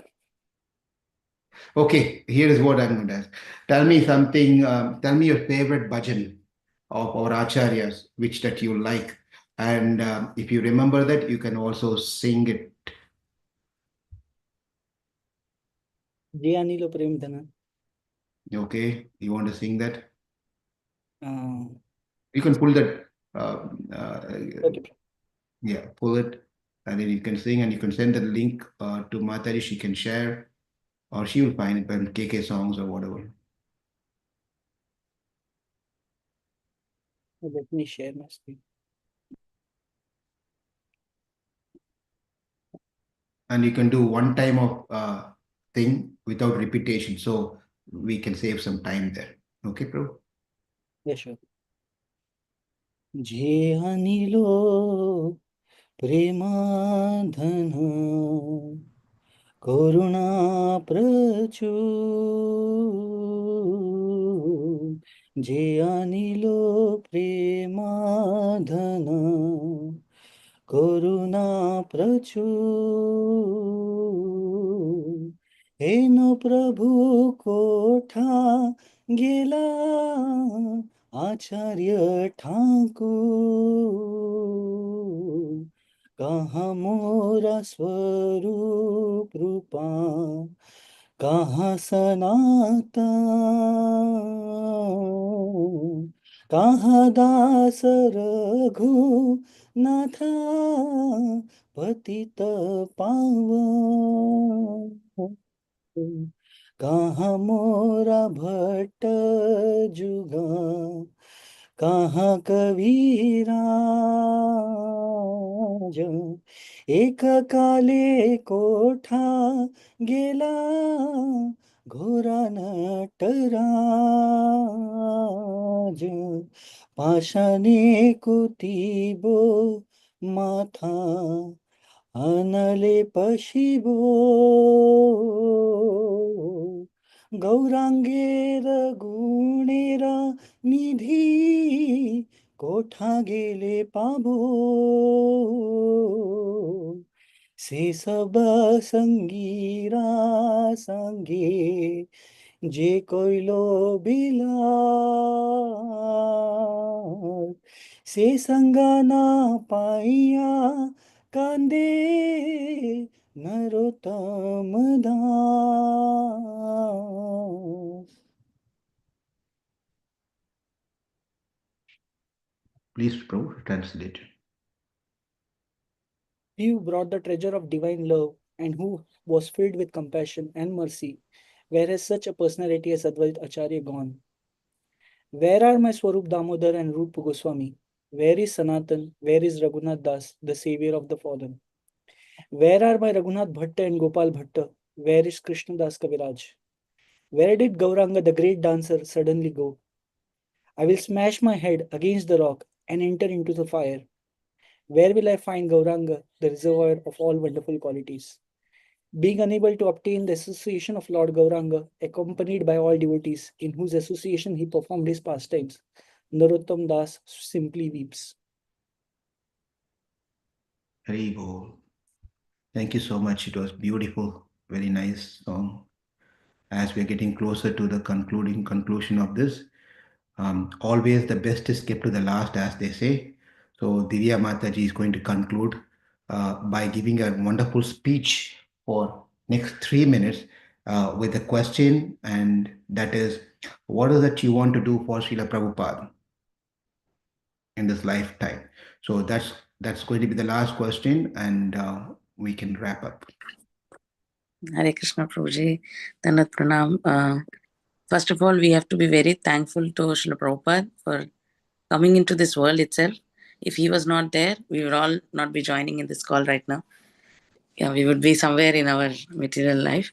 Okay, here is what I'm going to ask. Tell me something, tell me your favorite bhajan of our acharyas, which that you like. And if you remember that, you can also sing it. Jay Anilo Prem Dhana. Okay, you want to sing that? Uh, You can pull that. Uh, uh, okay. yeah, pull it, and then you can sing, and you can send the link to Mataji. She can share, or she will find it on KK songs or whatever. Let me share my screen. And you can do one time of thing without repetition, so we can save some time there. Okay, bro? Yeah, sure. Je anilo premadhana করুণা প্রচুর যে আনিল প্রেমাধন করুণা প্রচুর হেন প্রভু কোঠা গেলা আচার্য ঠাকুর कहाँ मोरा स्वरूप रूपा कहाँ सनातन कहाँ दास रघु नाथा पतित पावन कहाँ मोरा भट्ट जुगा कहाँ कबीराज एक काले कोठा गेला घोरा नटराज पाषाणे कुतीबो माथा अनले पशिबो गौरांगेर गुणेर निधि কোঠা গেলে পাবো সে সব সঙ্গীরা সঙ্গে যে কইল বিলাস সে সঙ্গা না পাইয়া কান্দে নরোত্তম Das Please, bro, translate. He who brought the treasure of divine love and who was filled with compassion and mercy, where has such a personality as Advait Acharya gone? Where are my Swarup Damodar and Rupa Goswami? Where is Sanatan? Where is Raghunath Das, the savior of the fallen? Where are my Raghunath Bhatta and Gopal Bhatta? Where is Krishna Das Kaviraj? Where did Gauranga, the great dancer, suddenly go? I will smash my head against the rock and enter into the fire. Where will I find Gauranga, the reservoir of all wonderful qualities? Being unable to obtain the association of Lord Gauranga, accompanied by all devotees, in whose association he performed his pastimes, Narottam Das simply weeps. Hari Bol. Thank you so much. It was beautiful, very nice song. As we are getting closer to the conclusion of this, always the best is kept to the last, as they say. So Divya Mataji is going to conclude by giving a wonderful speech for next 3 minutes with a question, and that is, what is it you want to do for Srila Prabhupada in this lifetime? So that's going to be the last question, and we can wrap up. Hare Krishna Prabhuji, Tanat Pranam. First of all, we have to be very thankful to Srila Prabhupada for coming into this world itself. If he was not there, we would all not be joining in this call right now. Yeah, we would be somewhere in our material life.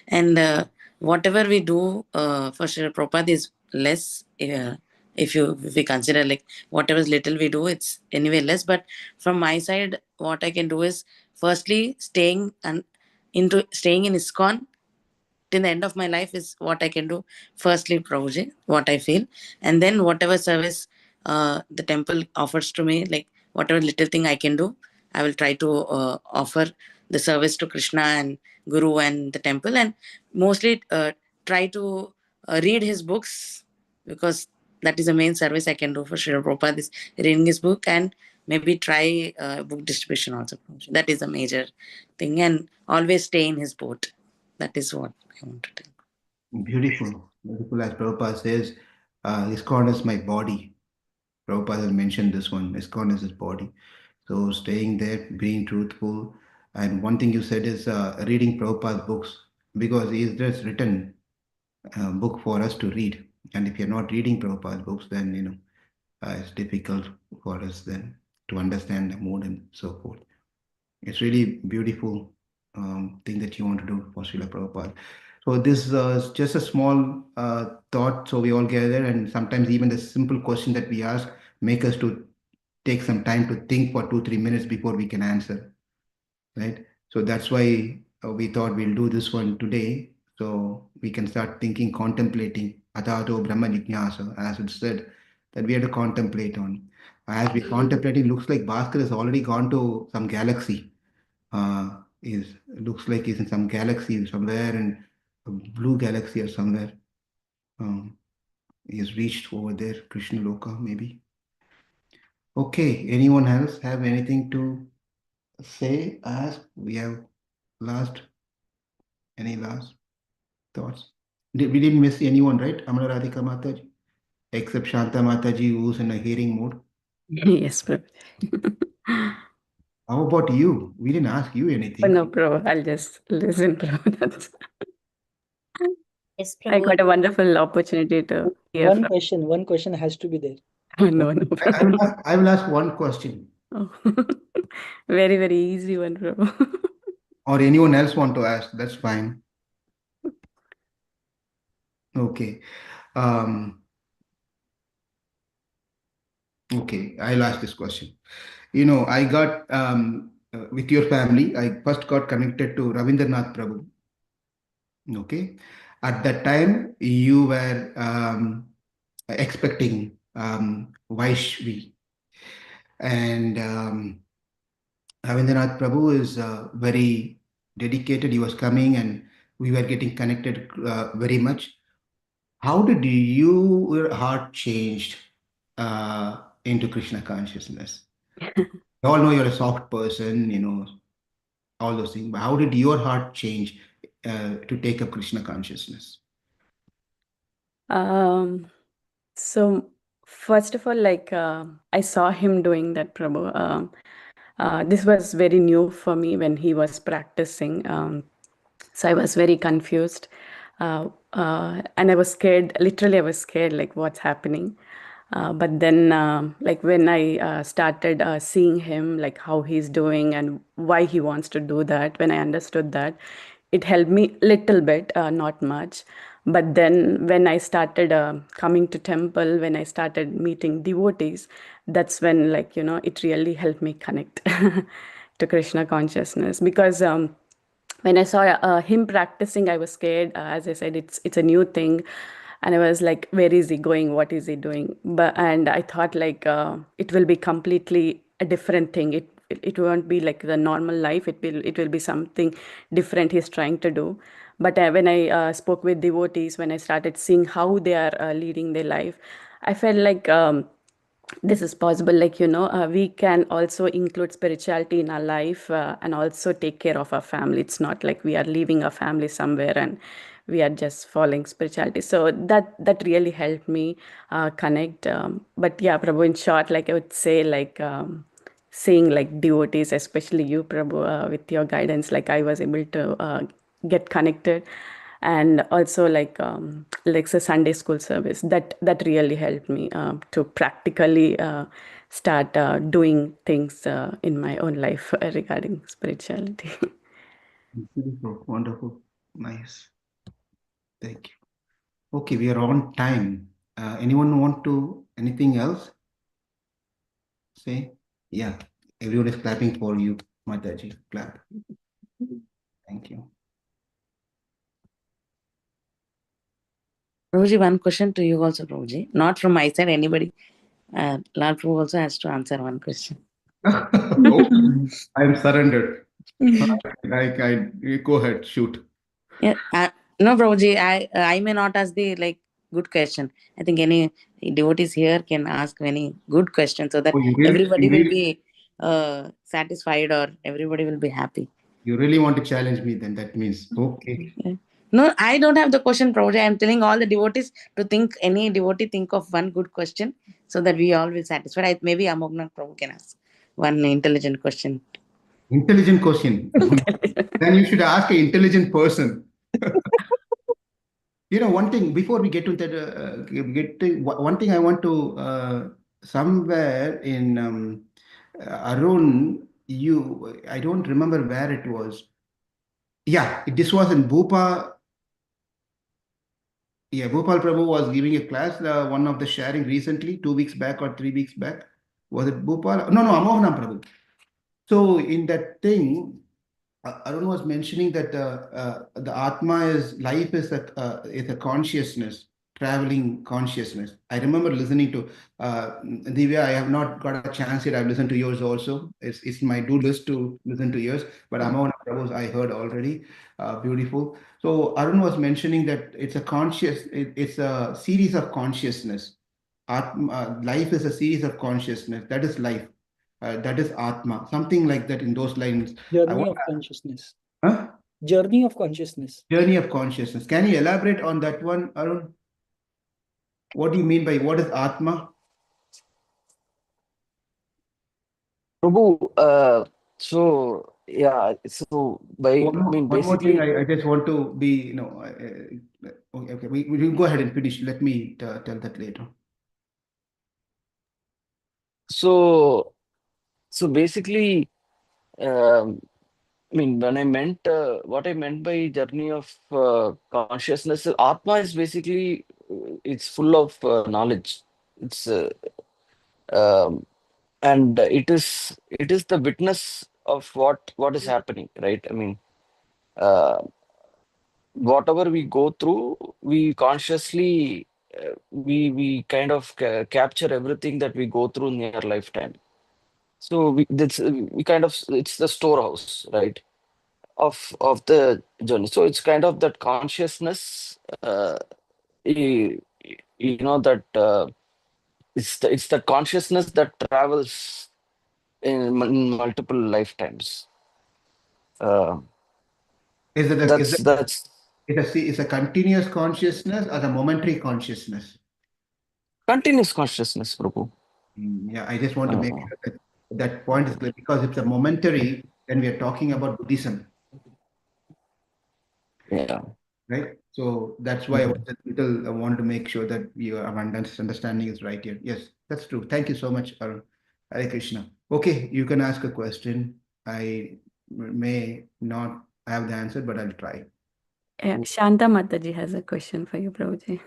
And whatever we do for Srila Prabhupada is less. If we consider like whatever is little we do, it's anyway less. But from my side, what I can do is firstly staying in ISKCON till the end of my life is what I can do. Firstly, Prabhuji, what I feel, and then whatever service the temple offers to me, like whatever little thing I can do, I will try to offer the service to Krishna and Guru and the temple, and mostly try to read his books, because that is the main service I can do for Srila Prabhupada, is reading his book, and maybe try book distribution also. That is a major thing, and always stay in his boat. That is what I want to tell. Beautiful. Beautiful. As Prabhupada says, ISKCON is my body. Prabhupada has mentioned this one. ISKCON is his body. So staying there, being truthful. And one thing you said is reading Prabhupada's books, because he has just written a book for us to read. And if you're not reading Prabhupada's books, then, it's difficult for us then to understand the mood and so forth. It's really beautiful thing that you want to do for Srila Prabhupada. So this is just a small thought. So we all gather, and sometimes even the simple question that we ask make us to take some time to think for 2-3 minutes before we can answer, right? So that's why we thought we'll do this one today, so we can start thinking, contemplating. Atato Brahma Jignasa, as it said, that we have to contemplate on. As we're contemplating, looks like Bhaskar has already gone to some galaxy. Is looks like he's in some galaxy somewhere, in a blue galaxy or somewhere. He has reached over there, Krishna Loka, maybe. Okay, anyone else have anything to say, ask? We have any last thoughts? We didn't miss anyone, right? Amala Radhika Mataji, except Shanta Mataji, who's in a hearing mode. Yes, Prabhu. How about you? We didn't ask you Oh, anything. no, Prabhu. I'll just listen, Prabhu. Yes, I got Prabhu. a wonderful opportunity to hear One from. question has to be there. No, no, Prabhu. I will ask one question. Oh. Very, very easy one, Prabhu. Or anyone else want to ask, that's fine. Okay. Okay, I'll ask this question. I got with your family, I first got connected to Ravindranath Prabhu. Okay. At that time, you were expecting Vaishvi. And Ravindranath Prabhu is very dedicated. He was coming and we were getting connected very much. How did your heart changed into Krishna consciousness? We all know you're a soft person, all those things. But how did your heart change to take up Krishna consciousness? So first of all, like I saw him doing that, Prabhu. This was very new for me when he was practicing. So I was very confused. And I was scared. Literally, I was scared, like, what's happening? But then, like, when I started seeing him, like, how he's doing and why he wants to do that, when I understood that, it helped me little bit, not much. But then when I started coming to temple, when I started meeting devotees, that's when, like, it really helped me connect to Krishna consciousness. Because when I saw him practicing, I was scared. As I said, it's a new thing, and I was like, "Where is he going? What is he doing?" And I thought, like, it will be completely a different thing. It won't be like the normal life. It will be something different he's trying to do. But when I spoke with devotees, when I started seeing how they are leading their life, I felt like. This is possible, like, we can also include spirituality in our life, and also take care of our family. It's not like we are leaving our family somewhere and we are just following spirituality. So that really helped me connect. But yeah, Prabhu, in short, like, I would say, like, seeing, like, devotees, especially you, Prabhu, with your guidance, like, I was able to get connected. And also, like the Sunday school service, that really helped me to practically start doing things in my own life regarding spirituality. Beautiful, wonderful, nice. Thank you. Okay, we are on time. Anyone want to anything else say? Yeah, everyone is clapping for you, Mataji. Clap. Thank you. Prabhuji, one question to you also, Prabhuji. Not from my side, anybody. Lal Prabhu also has to answer one question. Oh, I'm surrendered. I go ahead, shoot. Yeah, no, Prabhuji, I may not ask the, like, good question. I think any devotees here can ask any good question so that Oh, everybody will be satisfied, or everybody will be happy. You really want to challenge me then? That means okay. Yeah. No, I don't have the question, Prabhuji. I'm telling all the devotees to think, any devotee think of one good question so that we all will satisfied. Maybe Amognath Prabhu can ask one intelligent question. Intelligent question. Then you should ask an intelligent person. One thing before we get to that, one thing I want to somewhere in Arun, I don't remember where it was. Yeah, this was in Bhopal. Yeah, Bhopal Prabhu was giving a class, one of the sharing recently, 2 weeks back or 3 weeks back. Was it Bhopal? No, Amohanam Prabhu. So in that thing, Arun was mentioning that the Atma is life is a consciousness, traveling consciousness. I remember listening to Divya. I have not got a chance yet. I've listened to yours also. It's my do list to listen to yours. But Amon Prabhu's I heard already. Beautiful. So Arun was mentioning that it's a series of consciousness. Life is a series of consciousness. That is life. That is Atma. Something like that in those lines. Journey of consciousness. Huh? Journey of consciousness. Journey of consciousness. Can you elaborate on that one, Arun? What do you mean by what is Atma? Prabhu, so yeah, so One more thing, basically, I just want to be, okay, we will go ahead and finish. Let me tell that later. so basically, when I meant what I meant by journey of consciousness, Atma is basically it's full of knowledge. It's um, and it is the witness of what is happening, right? Uh, whatever we go through, we consciously we kind of capture everything that we go through in our lifetime. So we kind of, it's the storehouse, right, of the journey. So it's kind of that consciousness, you, that it's the consciousness that travels in multiple lifetimes. Uh, Is it that's it's a continuous consciousness or a momentary consciousness? continuous consciousness, Prabhu. Yeah, I just want to make sure that that point is clear because it's a momentary when we are talking about Buddhism, Yeah. right? So that's why I was a little, I wanted to make sure that your understanding is right here. Yes, that's true. Thank you so much, Arun. Hare Krishna. Okay, you can ask a question. I may not have the answer, but I'll try. Yeah, Shanta Mataji has a question for you, Prabhuji.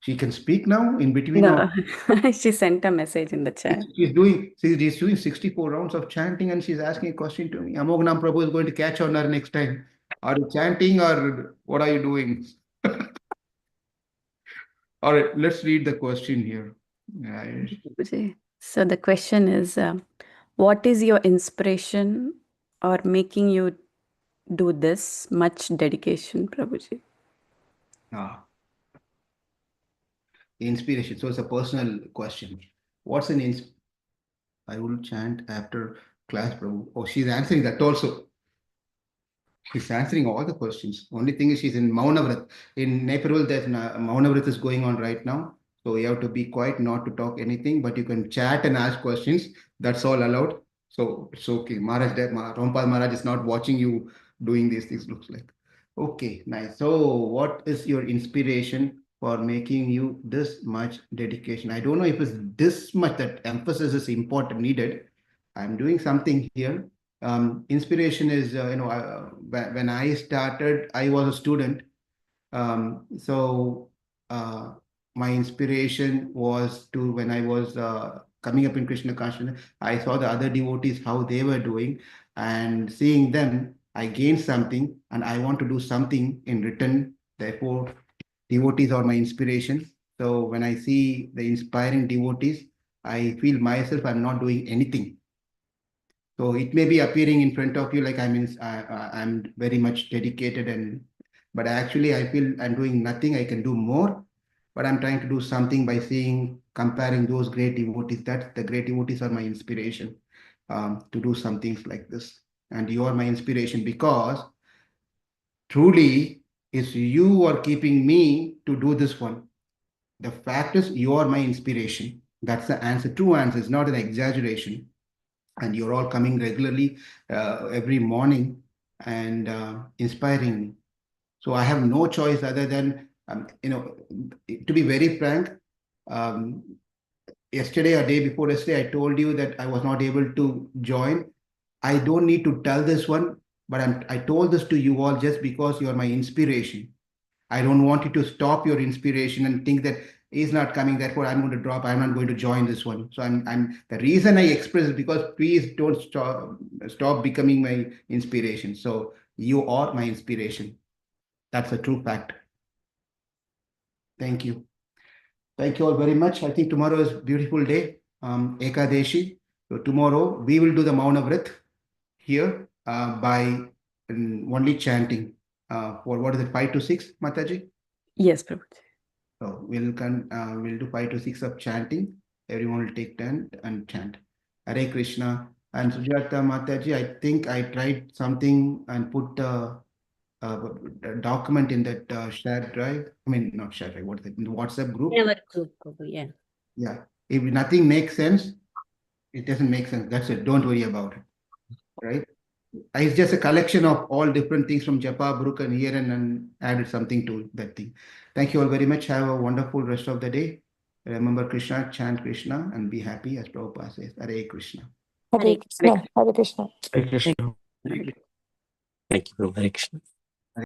She can speak now in between, No, or she sent a message in the chat. she's doing 64 rounds of chanting and she's asking a question to me. Amognam Prabhu is going to catch on her next time. Are you chanting or what are you doing? All right, let's read the question here. Right. Prabhuji. So the question is, what is your inspiration or making you do this much dedication, Prabhuji? Ah, inspiration. So it's a personal question. What's an I will chant after class, Prabhu. Oh, she's answering that also. She's answering all the questions. Only thing is she's in Maunavrat. In Nepal, there's Maunavrat is going on right now. So you have to be quiet, not to talk anything, but you can chat and ask questions. That's all allowed. So it's okay. Rompal Maharaj is not watching you doing these things, looks like. Okay, nice. So what is your inspiration for making you this much dedication? I don't know if it's this much that emphasis is important, needed. I'm doing something here. Inspiration is, when I started, I was a student. So uh, my inspiration was to when I was coming up in Krishna consciousness, I saw the other devotees how they were doing, and seeing them, I gained something, and I want to do something in return. Therefore, devotees are my inspiration. So when I see the inspiring devotees, I feel myself I'm not doing anything. So it may be appearing in front of you like I'm very much dedicated, but actually I feel I'm doing nothing. I can do more, but I'm trying to do something by seeing, comparing those great devotees. That the great devotees are my inspiration, to do some things like this. And you are my inspiration because truly it's you who are keeping me to do this one. The fact is you are my inspiration. That's the answer. True answer. It's not an exaggeration, and you're all coming regularly every morning and inspiring me. So I have no choice other than, to be very frank, um, yesterday or day before yesterday, I told you that I was not able to join. I don't need to tell this one, but I told this to you all just because you're my inspiration. I don't want you to stop your inspiration and think that he's not coming, therefore I'm going to drop, I'm not going to join this one. So I'm the reason I express is because please don't stop becoming my inspiration. So you are my inspiration. That's a true fact. Thank you. Thank you all very much. I think tomorrow is a beautiful day. Ekadeshi. So tomorrow we will do the Mauna Vrit here by only chanting for what is it, 5 to 6, Mataji? Yes, Prabhuji. So we'll do 5 to 6 of chanting. Everyone will take turn and chant. Hare Krishna. And Sujata Mataji, I think I tried something and put a document in that shared drive. I mean, not shared drive. What is it? In the WhatsApp group. Never group, Prabhu, yeah. Yeah. If nothing makes sense, it doesn't make sense. That's it. Don't worry about it. Right? It's just a collection of all different things from Japa, Brook, and here and added something to that thing. Thank you all very much. Have a wonderful rest of the day. Remember Krishna, chant Krishna, and be happy as Prabhupada says. Hare Krishna. Hare Hare Krishna. Hare Krishna. Hare Krishna. Thank you, Hare Krishna.